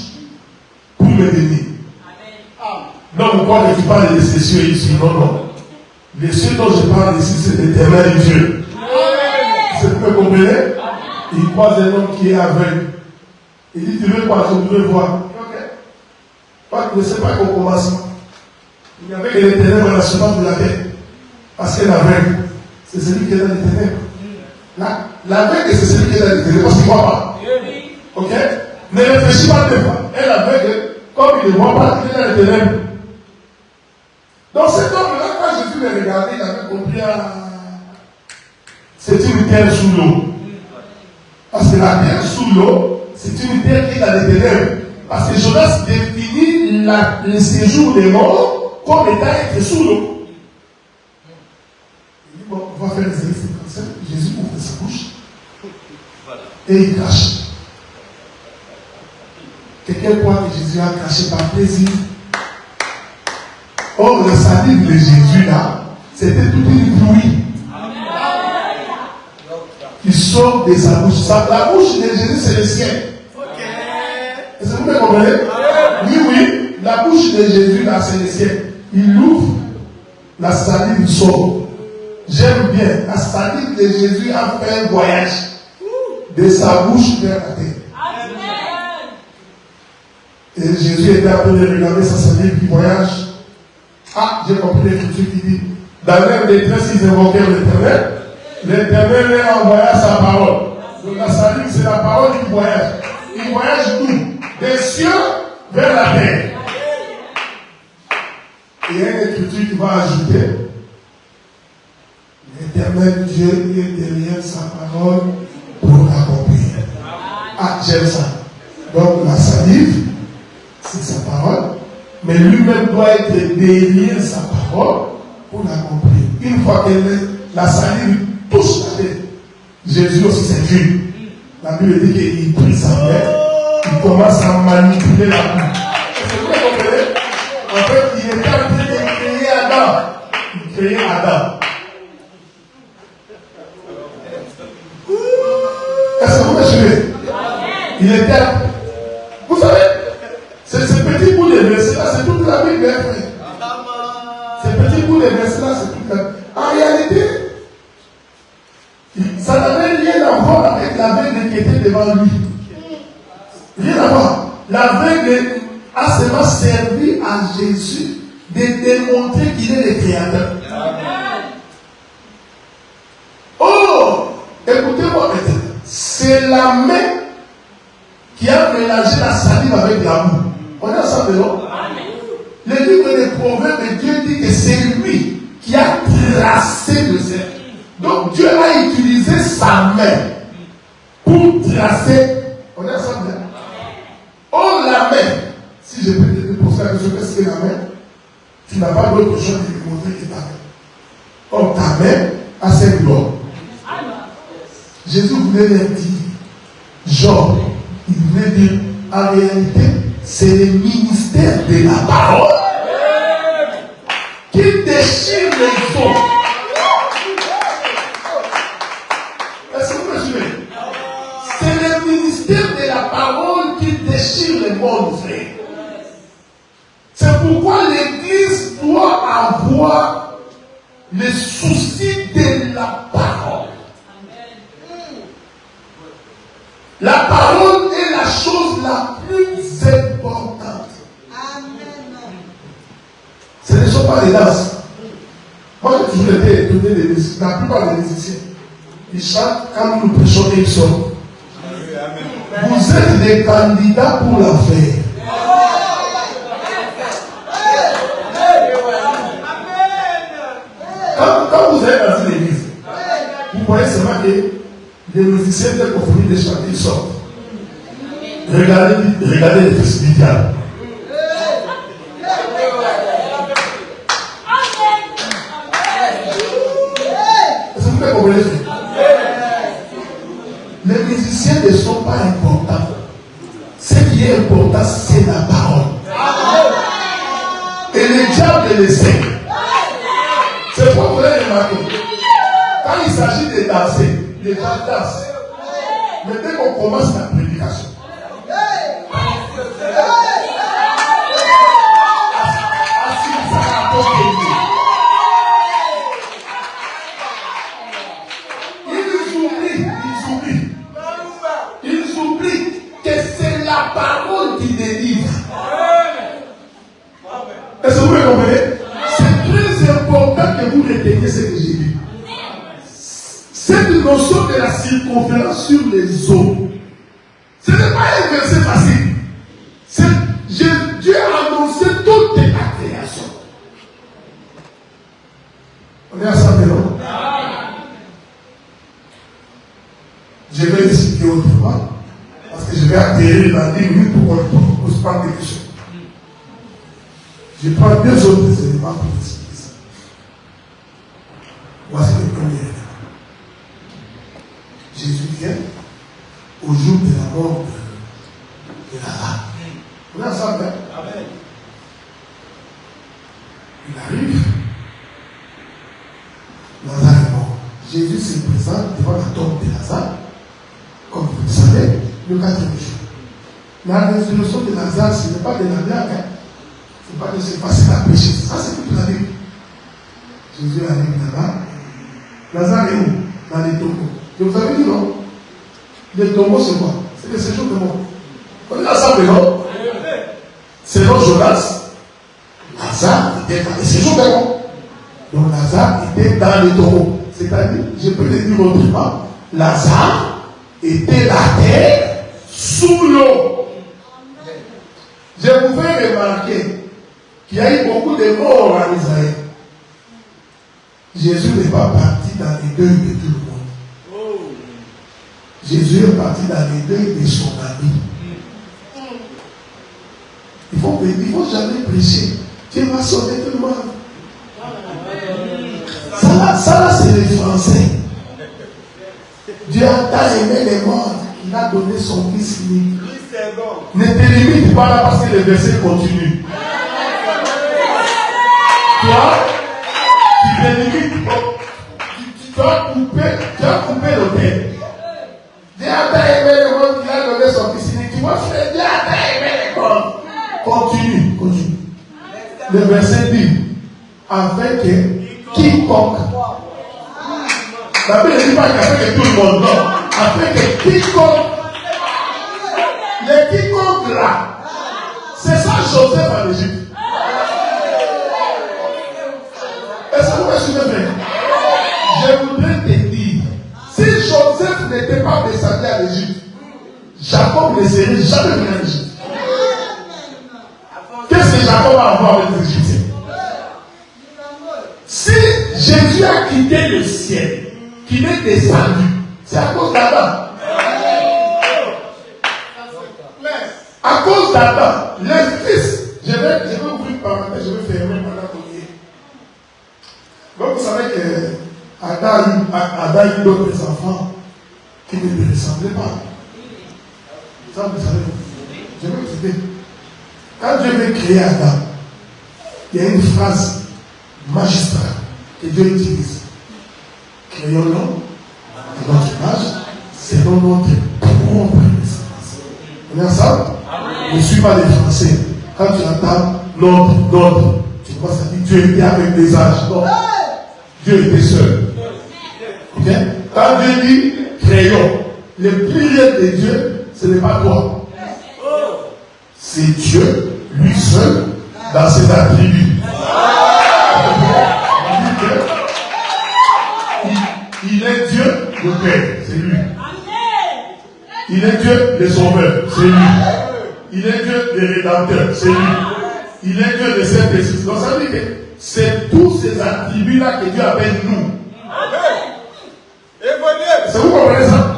pour me bénir. Non, pourquoi ne tu parles de ces cieux ici? Non, non. Les cieux dont je parle ici, c'est l'éternel Dieu. C'est ce que vous comprenez? Il croise un homme qui est aveugle. Il dit, tu veux quoi? Je veux voir. Ok. Tu ne sais pas qu'au commencement, il n'y avait que les ténèbres dans la semence de la terre. Parce que l'aveugle, c'est celui qui est dans les ténèbres. L'aveugle, c'est celui qui est dans les ténèbres, parce qu'il ne voit pas. Ok? Ne réfléchis pas deux fois. Et l'aveugle, comme il ne voit pas, il est dans les ténèbres. Donc cet homme-là, quand Jésus le regardait, il avait compris c'est une terre sous l'eau. Parce que la terre sous l'eau, c'est une terre qui est dans les ténèbres. Parce que Jonas définit le séjour des morts comme étant être sous l'eau. Il dit, bon, on va faire les exercices comme ça. Jésus ouvre sa bouche et il crache. Quelqu'un croit que Jésus a craché par plaisir. Or, la salive de Jésus là, c'était toute une pluie qui sort de sa bouche. La bouche de Jésus, c'est le ciel. Est-ce que vous me comprenez? Oui, oui. La bouche de Jésus là, c'est le ciel. Il ouvre, la salive sort. J'aime bien. La salive de Jésus a fait un voyage de sa bouche vers la terre. Et Jésus était en train de regarder sa salive qui voyage. Ah, j'ai compris l'écriture qui dit, dans leur détresse, ils invoquèrent l'Éternel. L'Éternel leur envoya sa parole. Donc la salive, c'est la parole qui voyage. Il voyage d'où? Des cieux vers la terre. Et il y a une écriture qui va ajouter, l'Éternel Dieu est derrière sa parole pour l'accomplir. Ah, j'aime ça. Donc la salive, c'est sa parole. Mais lui-même doit être derrière sa parole pour l'accomplir. Une fois que la salive touche la terre, Jésus aussi s'est vu. La Bible dit qu'il prit sa main, il commence à manipuler la pluie. Est-ce que vous comprenez? En fait, il était en train de créer Adam. Il créait Adam. Est-ce que vous me suivez? Il était. Vous savez, c'est ce petit bout de verset-là, c'est toute la Bible, frère. Ce petit bout de verset-là, c'est toute la Bible. En réalité, ça n'avait rien à voir avec l'aveugle qui était devant lui. Rien à voir. L'aveugle a seulement servi à Jésus de démontrer qu'il est le Créateur. Oh, écoutez-moi maintenant. C'est la main qui a mélangé la salive avec la boue. On est ensemble, non? Le livre des Proverbes de Dieu dit que c'est lui qui a tracé le cercle. Donc Dieu a utilisé sa main pour tracer. On est ensemble. n'as pas d'autre chose de lui montrer que ta main. Or, ta main a cette gloire. Jésus voulait leur dire, genre, il voulait dire, en réalité, c'est le ministère de la parole qui déchire les eaux. Est-ce que vous me suivez? C'est le ministère de la parole qui déchire le monde, frère. C'est pourquoi l'Église doit avoir le souci de la parole. La parole est la chose la plus importante. Ce ne sont pas des danses. Moi, j'ai toujours été étonné des musiciens. La plupart des musiciens, ils chantent quand nous prêchons et ils sortent. Vous êtes des candidats pour la faire. Quand vous êtes dans une église, vous voyez seulement que les musiciens tels qu'on finit de chanter, ils sortent. Regardez les fils du diable. Est-ce que vous pouvez comprendre? Les musiciens ne sont pas importants. Ce qui est important, c'est la parole. Et le diable le sait. C'est pourquoi vous avez remarqué. Quand il s'agit de danser, les gens dansent. Mais dès qu'on commence la prédication, ils oublient que c'est la parole qui délivre. Est-ce que vous me comprenez? C'est très important que vous reteniez ce que j'ai dit. Cette notion de la circonférence sur les eaux, ce n'est pas un verset facile. Dieu a annoncé toute la création. On est ensemble, non? Je vais expliquer autrement, parce que je vais atterrir dans 10 minutes pour qu'on ne pose pas de questions. Je prends 2 autres éléments pour expliquer ça. Voici le premier élément. Jésus vient au jour de la mort de Lazare. On est ensemble, hein? Amen. Il arrive. Lazare est mort. Jésus se présente devant la tombe de Lazare. Comme vous le savez, le 4e jour. La résurrection de Lazare, ce n'est pas de la blague. Hein? Ce n'est pas de se passer à pécher. Ça, c'est toute la vie. Jésus arrive là-bas. Lazare est où? Dans les tombeaux. Je vous avais dit non? Les tombeaux, c'est quoi? C'est le séjour de mort. On est ensemble, non? Selon Jonas, Lazare était dans le séjour de mort. Donc Lazare était dans les tombeaux. C'est-à-dire, je peux le dire autrement, Lazare était la terre sous l'eau. Je vous fais remarquer qu'il y a eu beaucoup de morts en Israël. Jésus n'est pas parti dans les deuils de tout le monde. Jésus est parti dans les deuils de son ami. Il faut jamais prêcher. Dieu va sauver tout le monde. Ça là, c'est les Français. Dieu a tant aimé les morts, il a donné son fils unique. Ne te limite pas là parce que le verset continue. Toi, tu te limites. Tu as coupé l'autel. Dieu a tant aimé les morts qu'il a donné son fils unique. Tu vois, frère, Dieu a tant aimé les morts. Continue. Le verset dit, avec quiconque. La Bible ne dit pas qu'avec tout le monde, non. Avec quiconque. Les quiconque là, c'est ça Joseph en Égypte. Est-ce que vous me suivez bien? Je voudrais te dire, si Joseph n'était pas descendu à l'Égypte, Jacob ne serait jamais venu en Égypte. Qu'est-ce que Jacob a à voir avec les Égyptiens? Si Jésus a quitté le ciel, qu'il est descendu, c'est à cause d'Adam. À cause d'Adam, le fils, je vais ouvrir une parenthèse, je vais fermer pendant qu'on y est. Donc vous savez que Adam a eu d'autres enfants qui ne lui ressemblaient pas. Ça, vous savez. Je vais vous dire. Quand Dieu veut créer Adam, il y a une phrase magistrale que Dieu utilise. Créons-nous à notre image, selon notre propre ressemblance. On est ensemble? Je ne suis pas des Français. Quand tu entends notre, tu commences à dire Dieu était avec des âges. Non. Dieu était seul. Ok? Quand Dieu dit créons, le pluriel de Dieu, ce n'est pas toi. C'est Dieu, lui seul, dans ses attributs. Il est Dieu, le Père, c'est lui. Il est Dieu, le Sauveur, c'est lui. Il est Dieu, le Rédempteur, c'est lui. Il est Dieu, le Saint-Esprit. Donc ça veut dire que c'est tous ces attributs-là que Dieu appelle nous. C'est vous comprenez ça?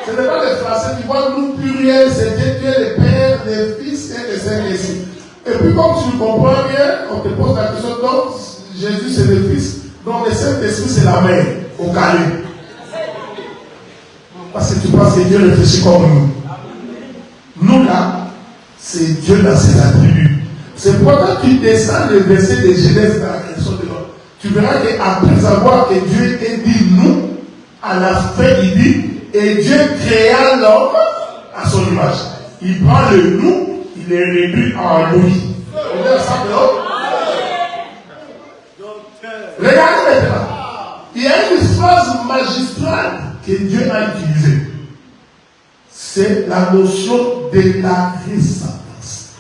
Ce n'est pas les Français qui voient nous pluriel, c'est Dieu, le Père, le Fils et le Saint-Esprit. Et puis comme tu comprends bien, on te pose la question, donc Jésus c'est le Fils, donc le Saint-Esprit c'est la mère, au carré. Parce que tu penses que Dieu réfléchit comme nous. Nous là, c'est Dieu dans ses attributs. C'est pourquoi tu descends le verset de Genèse dans la question de l'homme. Tu verras qu'après avoir que Dieu ait dit nous, à la fin il dit, et Dieu créa l'homme à son image. Il prend le nous, il est réduit en lui. On est ensemble là? Regardez maintenant. Il y a une phrase magistrale que Dieu a utilisée. C'est la notion de la ressemblance.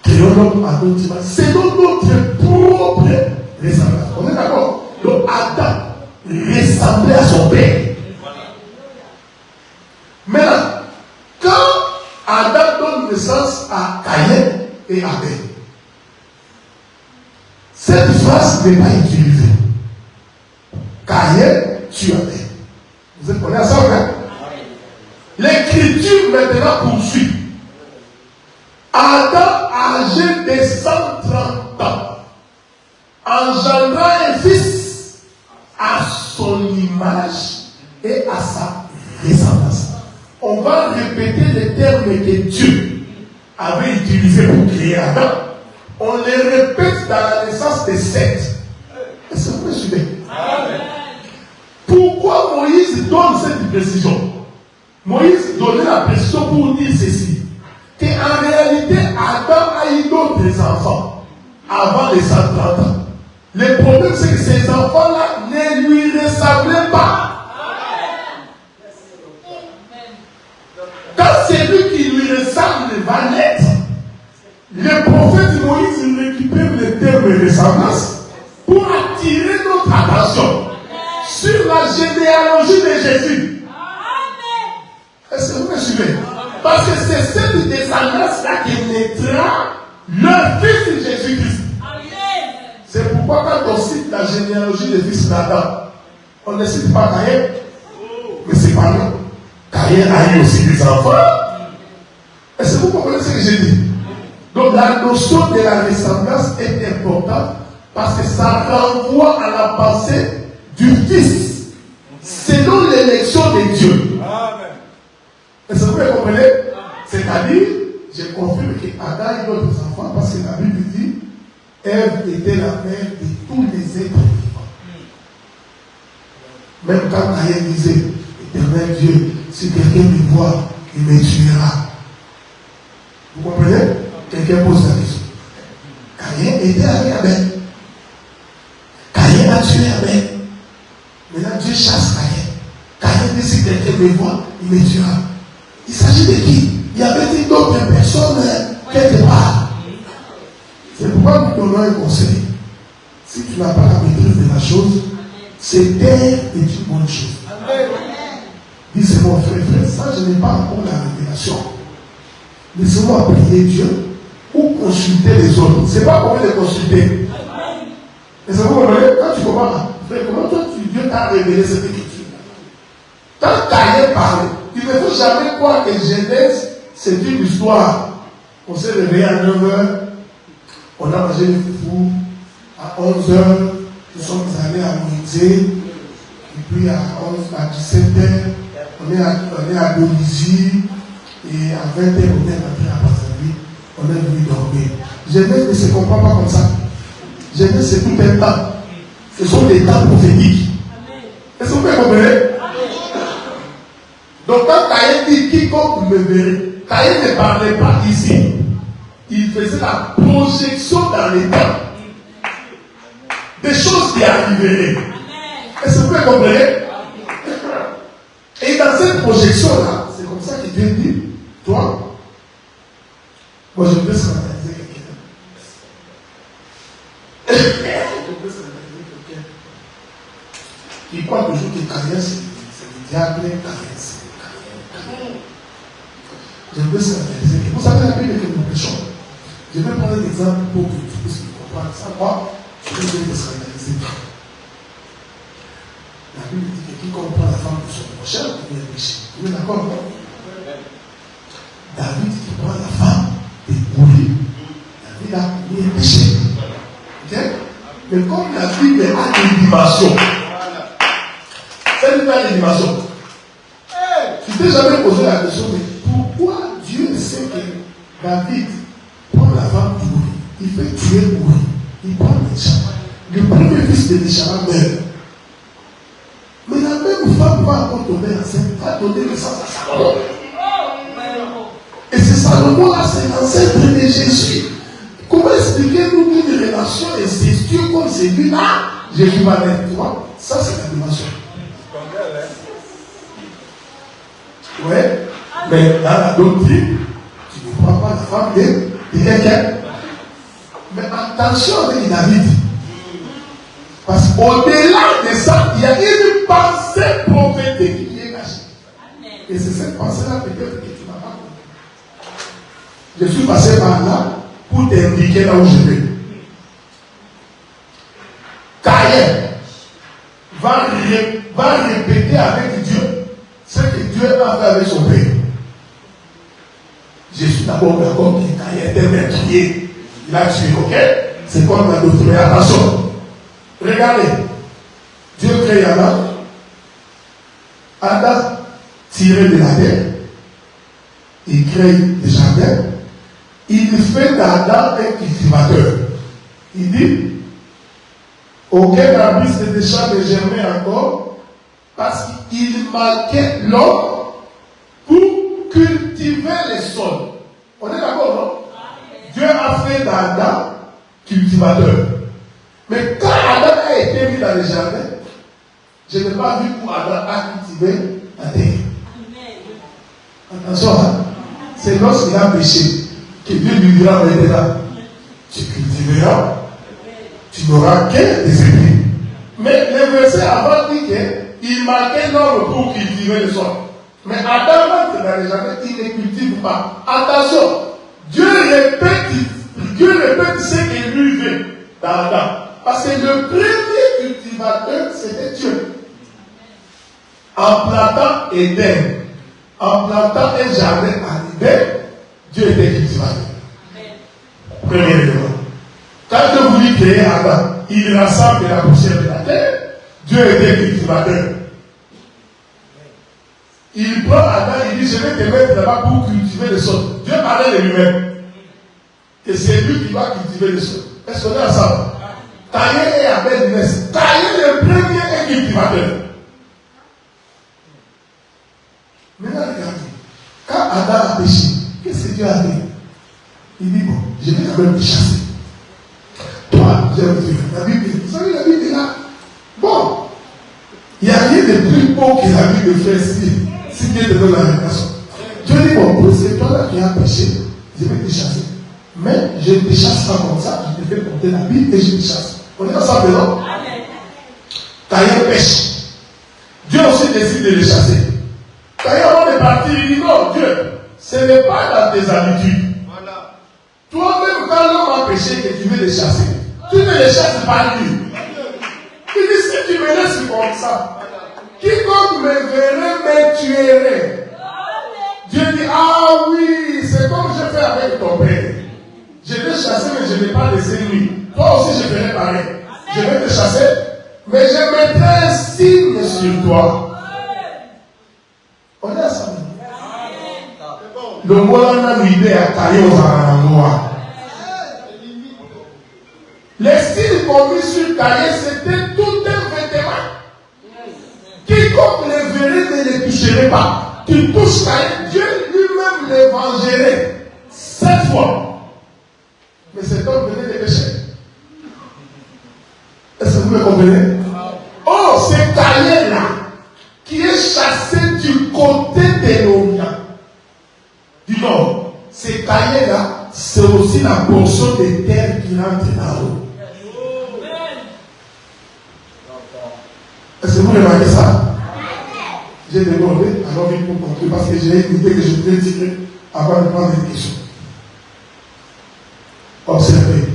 Créons l'homme à notre image. C'est notre propre ressemblance. On est d'accord? Donc Adam ressemblait à son père. Maintenant, quand Adam donne naissance à Caïn et Abel, cette phrase n'est pas utilisée. Caïn tue Abel. Vous êtes connaissez ça, hein? L'écriture maintenant poursuit. Adam, âgé de 130 ans, engendra un fils à son image et à sa ressemblance. On va répéter les termes que Dieu avait utilisés pour créer Adam. On les répète dans la naissance de Seth. Est-ce que vous me suivez? Pourquoi Moïse donne cette précision? Moïse donnait la précision pour dire ceci, qu'en réalité Adam a eu d'autres enfants avant les 130 ans. Le problème c'est que ces enfants-là ne lui ressemblaient pas. Quand c'est lui qui lui ressemble va naître, le prophète Moïse récupère le terme ressemblance pour attirer notre attention sur la généalogie de Jésus. Est-ce que vous me suivez? Parce que c'est cette descendance-là qui naîtra le fils de Jésus-Christ. C'est pourquoi quand on cite la généalogie des fils d'Adam, on ne cite pas Caïn, mais c'est pas nous. Caïn a eu aussi des enfants. Est-ce que vous comprenez ce que j'ai dit? Donc la notion de la ressemblance est importante parce que ça renvoie à la pensée du Fils selon l'élection de Dieu. Est-ce que vous me comprenez? C'est-à-dire, je confirme qu'Adam a eu d'autres enfants parce que la Bible dit Ève était la mère de tous les êtres vivants. Même quand Caïn disait, Éternel Dieu, si quelqu'un me voit, il me tuera. Vous comprenez? Quelqu'un pose la question. Caïn était avec Abel. Caïn a tué Abel. Maintenant Dieu chasse Caïn. Caïn dit, si quelqu'un me voit, il me tuera. Il s'agit de qui? Il y avait dit d'autres personnes quelque part. C'est pourquoi nous donnons un conseil. Si tu n'as pas la maîtrise de la chose, c'est taire est une bonne chose. Dis, c'est mon frère, ça je n'ai pas encore la révélation. Laissez-moi prier Dieu ou consulter les autres. C'est pas comment les consulter. Et c'est vous comprenez? Quand tu commences, frère, comment toi Dieu t'a révélé cette écriture? Quand Caïn parlait, il ne faut jamais croire que Genèse, c'est une histoire. On s'est réveillé à 9h, on a mangé le foufou, À 11h, nous sommes allés à Moïse. Et puis à 17h, on est à Dolisie. Et à 20h, on est rentré à Brazzaville. On est venu dormir. Jeunesse ne se comprend pas comme ça. Jeunesse, c'est tout un temps. Ce sont des temps prophétiques. Est-ce que vous pouvez comprendre? Donc quand Caïn dit quiconque me verrait, Caïn ne parlait pas ici. Il faisait la projection dans les temps. Des choses qui arriveraient. Est-ce que vous pouvez comprendre? Et dans cette projection-là, c'est comme ça que Dieu dit, toi, moi je peux scandaliser quelqu'un. Je peux scandaliser quelqu'un qui croit toujours que Caïn c'est le diable, Caïn c'est Caïn. Je peux scandaliser quelqu'un. Vous savez la Bible que nous prêchons. Je vais prendre un exemple pour que tu puisses comprendre. Ça, moi, je vais te scandaliser. La Bible dit que quiconque prend la femme de son prochain devient péché. Vous êtes d'accord, non? David qui prend la femme de Uri. David a commis un péché. Ok? Mais comme la Bible a des dimensions, c'est pas des dimensions. Tu t'es jamais posé la question, mais pourquoi Dieu sait que David prend la femme d'Uri, il fait tuer Uri, il prend Nishama. Le premier fils de Nishama meurt. Mais la même femme va encore tomber enceinte, va donner naissance à Salomon. Et c'est Salomon-là, c'est l'ancêtre de Jésus. Comment expliquer-nous une relation incestueuse comme celui-là? Jésus va naître, toi. Ça, c'est la dimension. Ouais. Mais dans la doctrine, tu ne prends pas la femme de quelqu'un. Mais attention avec David. Parce qu'au-delà de ça, il y a une pensée prophétique qui est cachée. Et c'est cette pensée-là peut-être que tu n'as pas compris. Je suis passé par là pour t'indiquer là où je vais. Caïn va répéter avec Dieu ce que Dieu a fait avec son père. Je suis d'abord d'accord que Caïn était meurtrier. Il a tué, ok? C'est comme la doctrine. Attention. Regardez, Dieu crée Adam. Adam tiré de la terre. Il crée le jardin. Il fait d'Adam un cultivateur. Il dit, aucun arbuste de champ ne germait encore parce qu'il manquait l'homme pour cultiver les sols. On est d'accord, non? Dieu a fait d'Adam cultivateur. Mais quand Adam a été mis dans le jardin, je n'ai pas vu où Adam a cultivé la terre. Attention, hein? C'est lorsqu'il a péché que Dieu lui dira maintenant, tu cultiveras, tu n'auras que des épis. Mais le verset avant dit qu'il manquait l'homme pour cultiver le sol. Mais Adam entre dans le jardin, il ne cultive pas. Attention, Dieu répète ce qu'il lui veut dans Adam. Parce que le premier cultivateur, c'était Dieu. En plantant Éden, en plantant un jardin à Éden, Dieu était cultivateur. Premier élément. Quand Dieu voulut créer Adam, il rassemble la poussière de la terre. Dieu était cultivateur. Il prend Adam, il dit, je vais te mettre là-bas pour cultiver le sol. Dieu parlait de lui-même. Et c'est lui qui va cultiver le sol. Est-ce qu'on est ensemble? Caïn et Abel naissent. Caïn le premier est cultivateur. Maintenant, regardez. Quand Adam a péché, qu'est-ce que Dieu a fait? Il dit, bon, je vais quand même te chasser. Toi, j'aime Dieu. La Bible, vous savez, la Bible est là. Bon, il n'y a rien de plus beau que la Bible fait si Dieu te donne la révélation. Dieu dit, bon, puisque toi là qui as péché, je vais te chasser. Mais je ne te chasse pas comme ça, je te fais porter la Bible et je te chasse. On est ensemble, non? Caïn pêche. Dieu aussi décide de le chasser. Caïn, avant de partir, il dit non, Dieu, ce n'est pas dans tes habitudes. Voilà. Toi-même, quand l'homme a péché que tu veux le chasser, tu ne le chasses pas lui. Il dit si tu me laisses comme ça, quiconque me verrait me tuerait. Dieu dit ah oui, c'est comme je fais avec ton père. Je l'ai chassé, mais je ne l'ai pas laissé lui. Toi aussi, je ferai pareil. Je vais te chasser, mais je mettrai un signe sur toi. On est à ça. Le mot là, l'idée à tailler aux arangois. Les signes qu'on mit sur tailler, c'était tout un vêtement. Quiconque les verrait ne les toucherait pas. Tu touches tailler, Dieu lui-même les vengerait 7 fois. Mais cet homme venait de pécher. Est-ce que vous me comprenez? Oh, c'est taillé là qui est chassé du côté de l'Orient. Du nord. C'est taillé là, c'est aussi la portion de terre qui rentre dans l'eau. Est-ce que vous remarquez ça? J'ai demandé, alors il faut conclure parce que j'ai une idée que je voulais dire avant de prendre des questions. Observez.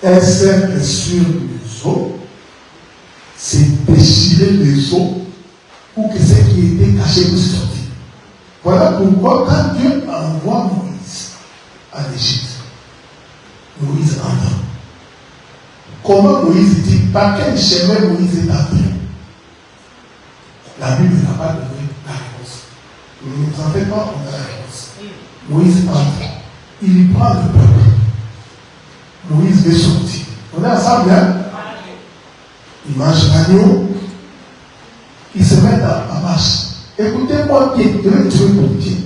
Un cercle sur les eaux, c'est déchirer les eaux pour que ce qui était caché puisse sortir. Voilà pourquoi quand Dieu envoie Moïse en Égypte, Moïse entre. Comment Moïse dit, par quel chemin Moïse est entré? La Bible n'a pas donné la réponse. Ne vous en faites pas, on a la réponse. Moïse entre. Il prend le peuple. Moïse veut sortir. On est ensemble, hein? Il mange l'agneau. Il se met en marche. Écoutez-moi bien, je vais tuer pour Dieu.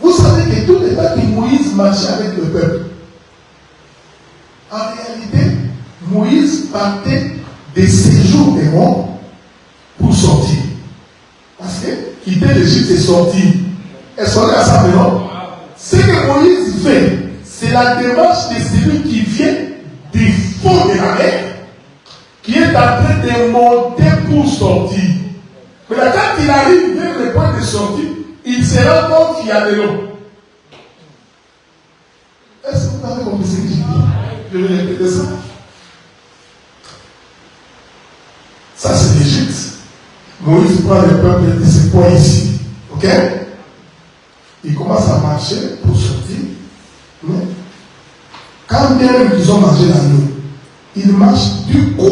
Vous savez que tout le temps que Moïse marchait avec le peuple, en réalité, Moïse partait des séjours des morts pour sortir. Parce que quitter l'Égypte, c'est sortir. Est-ce qu'on est ensemble, non? Ce que Moïse fait, c'est la démarche de celui qui vient du fond de la mer, qui est en train de monter pour sortir. Mais là, quand il arrive vers le point de sortie, il se rend compte qu'il y a de l'eau. Est-ce que vous avez compris ce que je dis? Je vais répéter ça. Ça, c'est l'Égypte. Moïse prend le peuple de ce point ici. Ok? Il commence à marcher pour sortir. Mais quand bien ils ont mangé l'agneau, ils marchent du coup,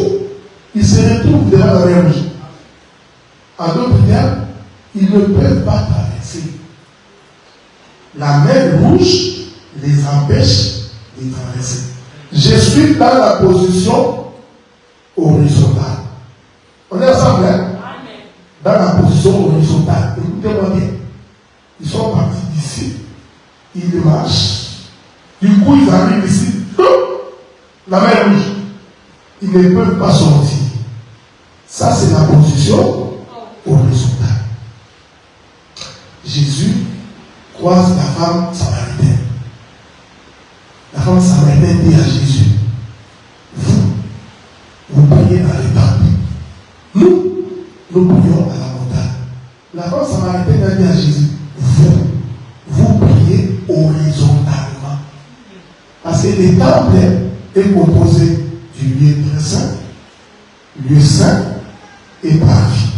ils se retrouvent devant la mer Rouge. En d'autres termes, ils ne peuvent pas traverser. La mer Rouge les empêche de traverser. Je suis dans la position horizontale. On est ensemble, hein? Dans la position horizontale. Écoutez-moi bien. Ils sont partis d'ici. Ils marchent. Du coup, ils arrivent ici. La mer Rouge. Ils ne peuvent pas sortir. Ça, c'est la position horizontale. Jésus croise la femme samaritaine. La femme samaritaine dit à Jésus, vous priez dans les temples. Nous prions à la montagne. La femme samaritaine a dit à Jésus, vous priez horizontalement. Parce que le temple est composé du lieu très saint, lieu saint et paradis.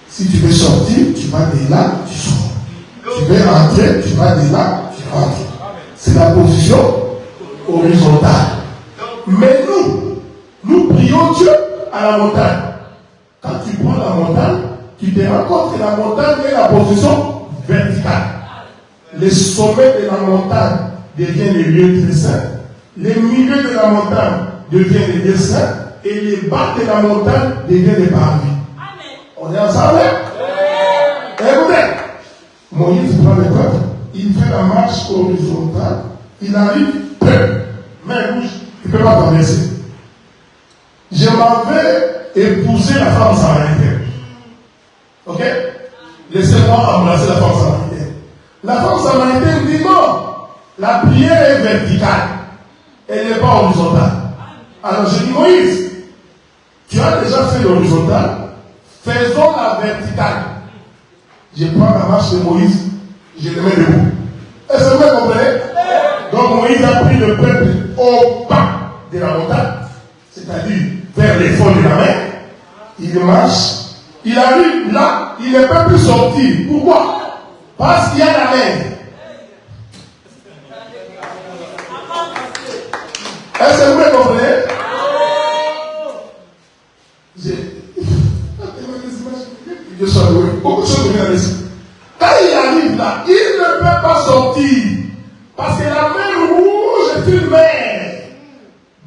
Si tu veux sortir, tu vas de là, tu sors. Tu veux entrer, tu vas de là, tu rentres. C'est la position horizontale. Mais nous prions Dieu à la montagne. Quand tu prends la montagne, tu te rends compte que la montagne est la position verticale. Le sommet de la montagne devient le lieu très saint. Le milieu de la montagne devient le lieu saint. Et les bas de la montagne deviennent les paradis. On est ensemble? Écoutez, Moïse prend le peuple, il fait la marche horizontale, il arrive, main rouge, il ne peut pas traverser. Je m'en vais épouser la femme samaritaine. Ok? Laissez-moi embrasser la femme samaritaine. La femme samaritaine dit non, la prière est verticale, elle n'est pas horizontale. Alors je dis Moïse, tu as déjà fait l'horizontale, faisons la verticale. Je prends la marche de Moïse, je le mets debout. Est-ce que vous comprenez? Donc Moïse a pris le peuple au bas de la montagne, c'est-à-dire vers les fonds de la mer. Il marche, il arrive là, il ne peut plus sortir. Pourquoi? Parce qu'il y a la mer. Est-ce que vous me comprenez? Je suis doué. Beaucoup de choses viennent ici. Quand il arrive là, il ne peut pas sortir. Parce que la mer rouge est une mer.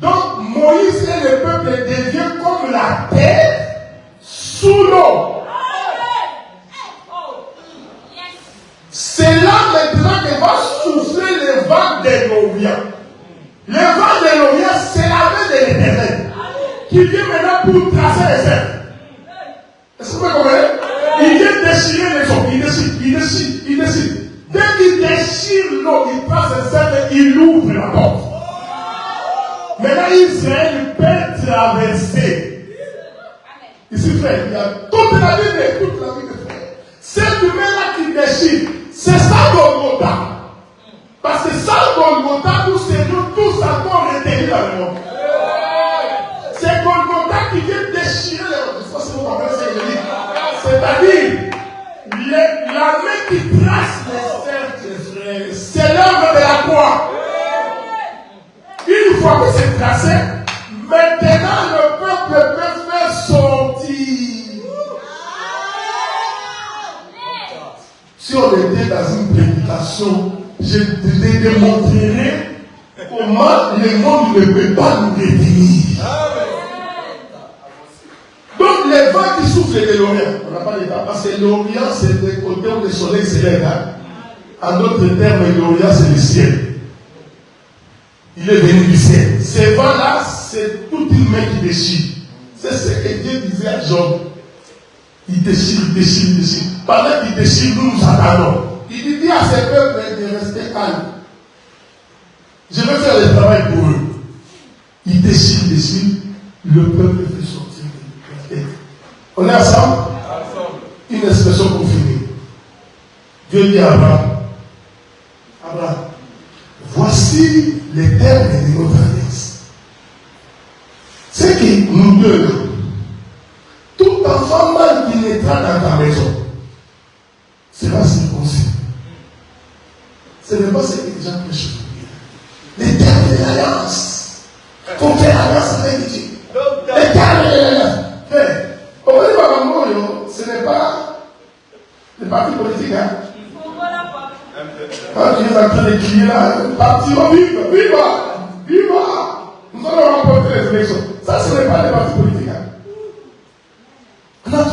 Donc Moïse et le peuple devient comme la terre sous l'eau. C'est là maintenant que va souffler le vent de l'Orient. Le vent de l'Orient, c'est la main de l'Éternel qui vient maintenant pour tracer les cercles. Est-ce que vous comprenez? Il vient déchirer les eaux. Il déchire. Dès qu'il déchire l'eau, il trace les cercles, il ouvre la porte. Maintenant, Israël peut traverser. Ici, frère, il y a toute la vie de frère. Cette main-là qui déchire, c'est ça Golgotha. Parce que sans Golgotha, nous serions tous encore retenus dans le monde. C'est Golgotha qui vient déchirer les eaux. C'est-à-dire, la main qui trace les cercles, c'est l'œuvre de la croix. Une fois que c'est tracé, maintenant le peuple peut faire sortir. Si on était dans une prédication, je te démontrerai comment le monde ne peut pas nous retenir. Donc les vents qui soufflent de l'Orient, on n'a pas les vents, parce que l'Orient c'est le côté où le soleil se lève. En d'autres termes, l'Orient c'est le ciel. Il est venu du ciel. Ces vents-là, c'est toute une main qui déchire. C'est ce que Dieu disait à Job. Il déchire. Pendant qu'il déchire, nous attendons. Il dit à ses peuples de rester calmes. Je vais faire le travail pour eux. Il déchire. Le peuple fait sortir de la tête. On est ensemble? Une expression pour finir. Dieu dit à Abraham, voici les termes de notre alliance. C'est que nous deux, tout enfant mâle qui naîtra dans ta maison sera circoncis. Ce n'est pas ce que les gens prêchent. Les termes de l'alliance. Il faut faire alliance avec Dieu. Les termes de l'alliance. Ce n'est pas le parti politique. Quand tu es en train de crier là, parti, viva! Nous allons remporter les élections. Ça, ce n'est pas les partis politiques. Alors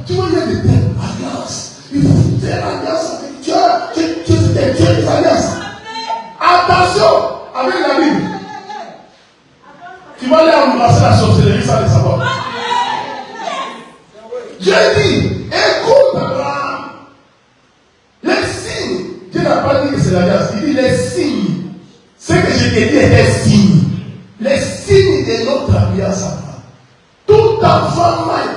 tu vois, il y a des thèmes, alliance. Il faut faire alliance avec Dieu. Tu es Dieu des alliances. Attention avec la Bible. Tu vas aller embrasser la sorcellerie sans le savoir. Dieu dit, écoute Abraham. Les signes. Dieu n'a pas dit que c'est l'alliance. Il dit les signes. Ce que je t'ai dit est des signes. Les signes de notre alliance à toi. Tout enfant mâle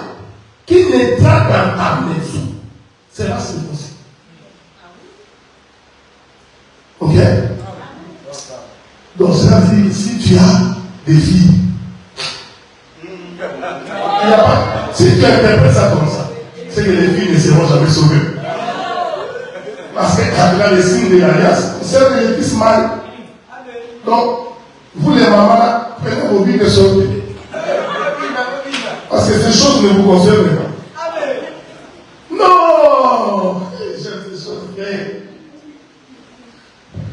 qui naîtra dans ta maison sera circoncis. Ok? Donc cela veut dire si tu as des filles, si tu interprètes ça comme ça, c'est que les filles ne seront jamais sauvées. Parce qu'avec les signes de l'alliance, c'est les fils mâles. Donc, vous les mamans là, prenez vos vies de sortir. Parce que ces choses ne vous concernent pas. Non! J'aime ces choses.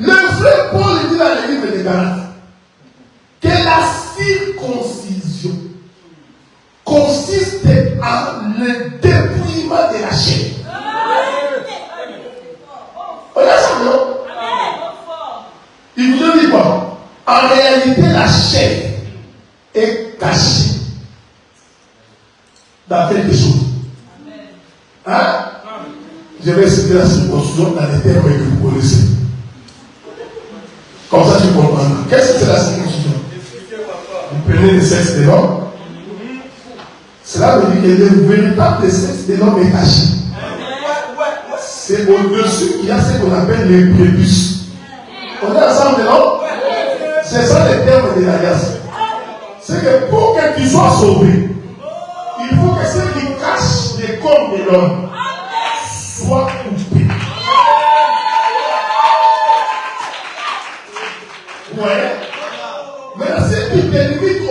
Le frère Paul dit dans le livre de Galates que la circoncision consiste en le dépouillement de la chair. On a ça, non? Il vous dit quoi? En réalité, la chair est cachée dans quelque chose. Hein? Je vais citer la circoncision dans les termes que vous connaissez. Comme ça, tu comprends. Qu'est-ce que c'est la circoncision? Vous prenez le sexe de l'homme. Cela veut dire que le véritable sexe de l'homme est caché. C'est au-dessus qu'il y a ce qu'on appelle les prépuces. On est ensemble, non? C'est ça le terme de l'alliance. C'est que pour que tu sois sauvé, il faut que ce qui cache le corps de l'homme soit coupé. Ouais. Mais si tu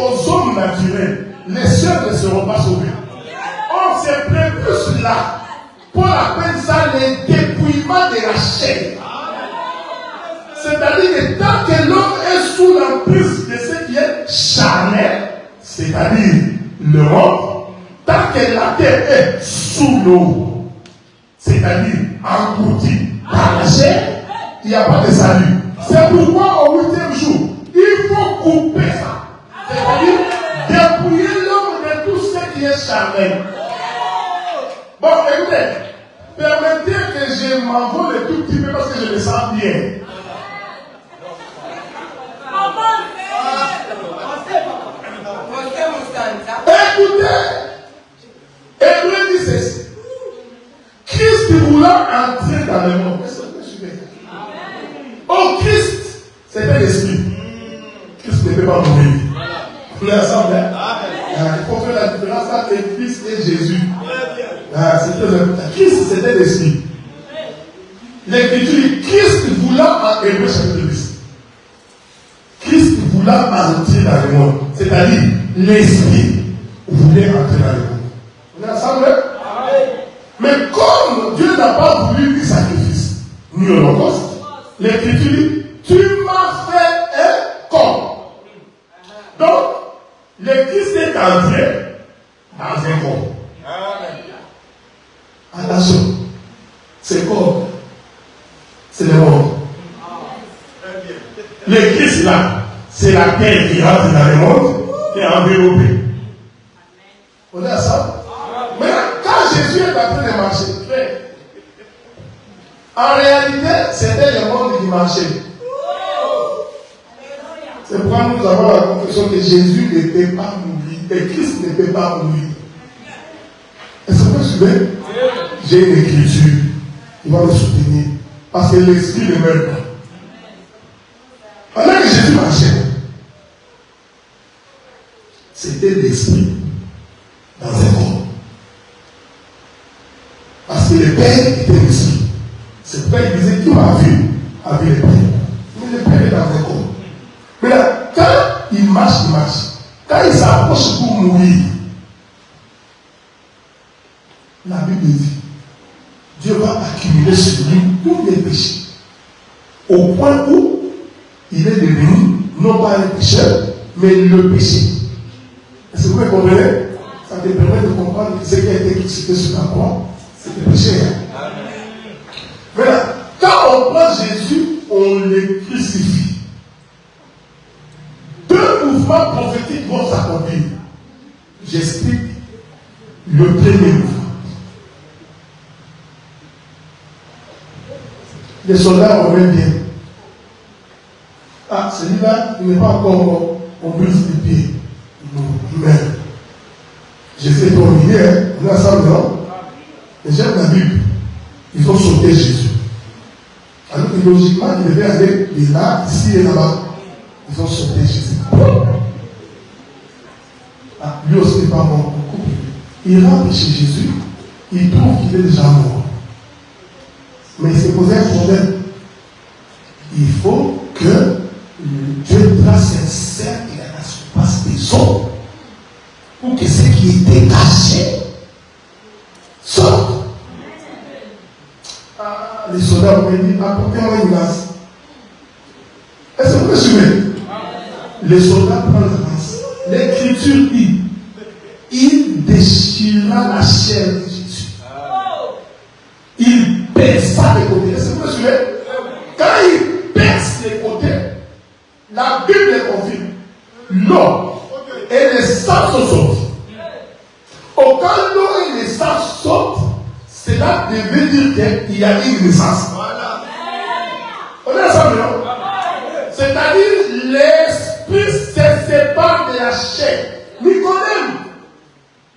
aux hommes naturels, les sœurs ne seront pas sauvées. On se prépuce là. Paul appelle ça le dépouillement de la chair. C'est-à-dire que tant que l'homme est sous l'emprise de ce qui est charnel, c'est-à-dire le monde, tant que la terre est sous l'eau, c'est-à-dire engloutie par la chair, il n'y a pas de salut. C'est pourquoi au 8e jour, il faut couper ça. C'est-à-dire dépouiller l'homme de tout ce qui est charnel. Bon, écoutez, permettez que je m'envole un tout petit peu parce que je me sens bien. Écoutez, Hébreu dit ceci. Christ voulant entrer dans le monde. Est-ce que vous suivez? Oh, Christ, c'était l'esprit. Christ ne peut pas mourir. Vous l'avez ensemble, hein? Il faut faire la différence entre Christ et Jésus. C'est très important. Christ, c'était l'esprit. L'écriture dit Christ voulant en Hébreu chapitre 10. Christ voulant entrer dans le monde. C'est-à-dire, l'esprit voulait entrer dans le monde. On est ensemble? Mais comme Dieu n'a pas voulu ni sacrifice, ni holocauste, l'écriture dit, tu m'as fait un corps. Donc, le Christ est entré dans un corps. Attention, c'est corps. C'est le monde. Le Christ là, c'est la terre qui rentre dans le monde, qui est enveloppée. On est ensemble? Mais quand Jésus est en train de marcher, en réalité, c'était le monde qui marchait. C'est pourquoi nous avons la confession que Jésus ne peut pas mourir, et Christ ne peut pas mourir. Est-ce que vous suivez? J'ai une écriture qui va me soutenir, parce que l'esprit ne meurt pas. Pendant que Jésus marchait, c'était l'esprit dans un corps. Parce que le Père était l'esprit. C'est pourquoi il disait qui m'a vu a vu le Père. Mais le Père est dans un corps. Mais là, quand il marche, il marche. Quand il s'approche pour mourir, la Bible dit Dieu va accumuler sur lui tous les péchés. Au point où il est devenu non pas un pécheur, mais le péché. Est-ce que vous comprenez? Ça te permet de comprendre que ce qui a été crucifié sur la croix, c'est le péché. Maintenant, quand on prend Jésus, on le crucifie. Deux mouvements prophétiques vont s'accomplir. J'explique le premier mouvement. Les soldats reviennent bien. Ah, celui-là, il n'est pas encore mort. On brise les pieds. Il meurt. Jésus est terminé, hein? On est ensemble, non? Les gens de la Bible, ils ont sauté Jésus. Alors que logiquement, il devait aller de là, ici et là-bas. Ils ont sauté Jésus. Ah, lui aussi n'est pas mort. Il rentre chez Jésus, il trouve qu'il est déjà mort. Mais il s'est posé un problème. Il faut que Dieu trace un cercle à la surface des eaux pour que ce qui était caché sorte. Ah, les soldats ont dit apportez-moi une lance. Est-ce que vous me suivez? Les soldats prennent la lance. L'écriture dit il déchira la chair de Jésus. Il perça les côtés. Est-ce que vous me suivez? Quand il perce les côtés, la Bible confirme. L'eau et le sang se sortent. Au quand l'eau et le sang sortent, cela veut dire qu'il y a une naissance. On est ensemble, non? C'est-à-dire l'esprit se sépare de la chair. Nicodème,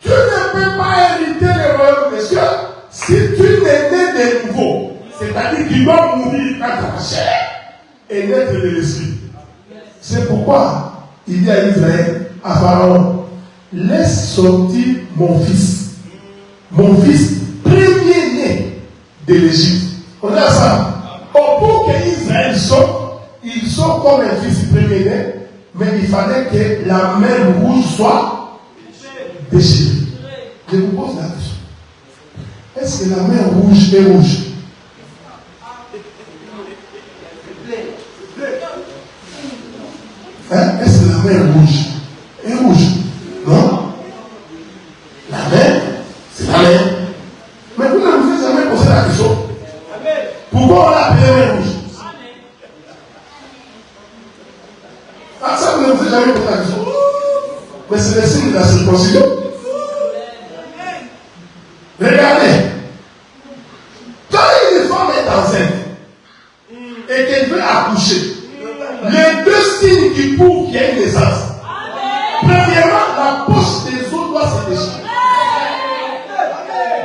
tu ne peux pas hériter le royaume des cieux si tu n'es né de nouveau. C'est-à-dire qu'il doit mourir dans ta chair et naître de l'esprit. C'est pourquoi il dit à Israël, à Pharaon, laisse sortir mon fils premier-né de l'Égypte. On est ensemble. Pour que Israël sorte, ils sont comme un fils premier-né, Mais il fallait que la main rouge soit déchirée. Je vous pose la question. Est-ce que la main rouge est rouge? Hein? Est-ce que la main rouge est rouge? Non? La main, c'est la main. Mais vous ne vous êtes jamais posé la question. Pourquoi on l'a appelée main rouge? Ah, ça, vous ne vous êtes jamais posé la question. Mais c'est le signe de la circoncision. Regardez. Quand une femme est enceinte et qu'elle veut accoucher, les deux signes qui prouvent qu'il y a une naissance. Premièrement, la poche des os doit se déchirer.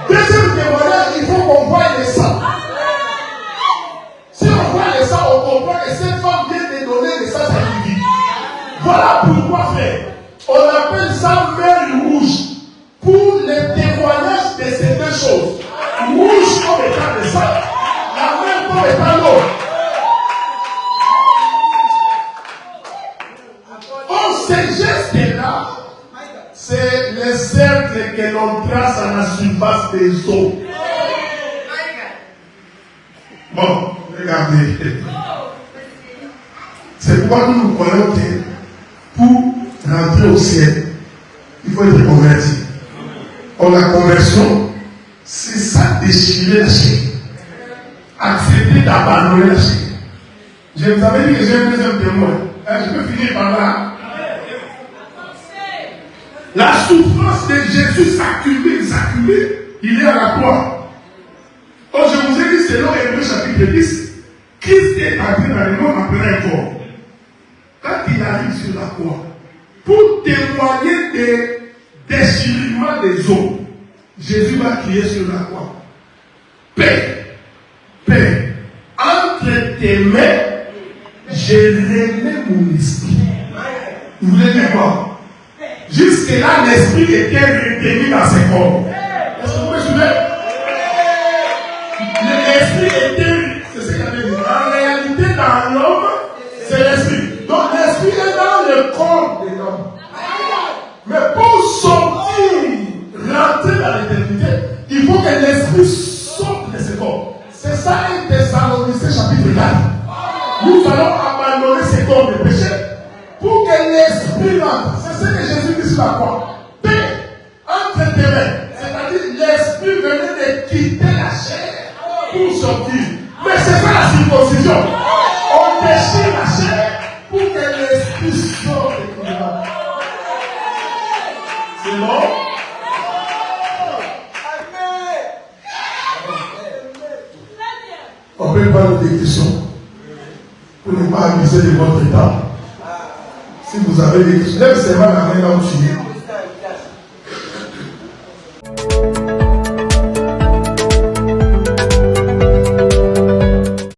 Deuxième témoignage, il faut qu'on voie les sangs. Si on voit les sangs, on comprend que cette femme vient de donner naissance à une vie. Voilà pourquoi, frère, on appelle ça main rouge pour le témoignage de ces deux choses. Rouge comme étant le sang, la main comme étant l'eau. Ces gestes-là, c'est les cercles que l'on trace à la surface des eaux. Bon, regardez. C'est pourquoi nous nous croyons que pour rentrer au ciel, il faut être converti. Or, la conversion, c'est ça, déchirer la chair. Accepter d'abandonner la chair. Je vous avais dit que j'ai un deuxième témoin. Je peux finir par là. La souffrance de Jésus s'accumule, il est à la croix. Or, je vous ai dit, selon Hébreux chapitre 10, Christ est entré dans le monde après un corps. Quand il arrive sur la croix, pour témoigner des déchirements des os, Jésus va crier sur la croix: Père, Père, entre tes mains, j'ai remis mon esprit. Vous voulez dire quoi? Jusque-là, l'esprit était retenu dans ses corps. Est-ce que vous me suivez? L'esprit était, c'est ce qu'il avait dit. En réalité, dans l'homme, c'est l'esprit. Donc l'esprit est dans le corps de l'homme. Mais pour sortir, rentrer dans l'éternité, il faut que l'esprit sorte de ce corps. C'est ça, 1 Thessaloniciens chapitre 4. Nous allons abandonner ce corps de péché pour que l'esprit rentre. C'est ce que Jésus dit sur la croix. Paix entre tes mains. C'est-à-dire l'esprit venait de quitter la chair pour sortir. Mais c'est pas la circoncision. On déchire la chair pour que l'esprit sorte de là. C'est bon? On peut parler des questions pour ne pas abuser de votre temps. Si vous avez des questions, lève seulement la main là où tu es.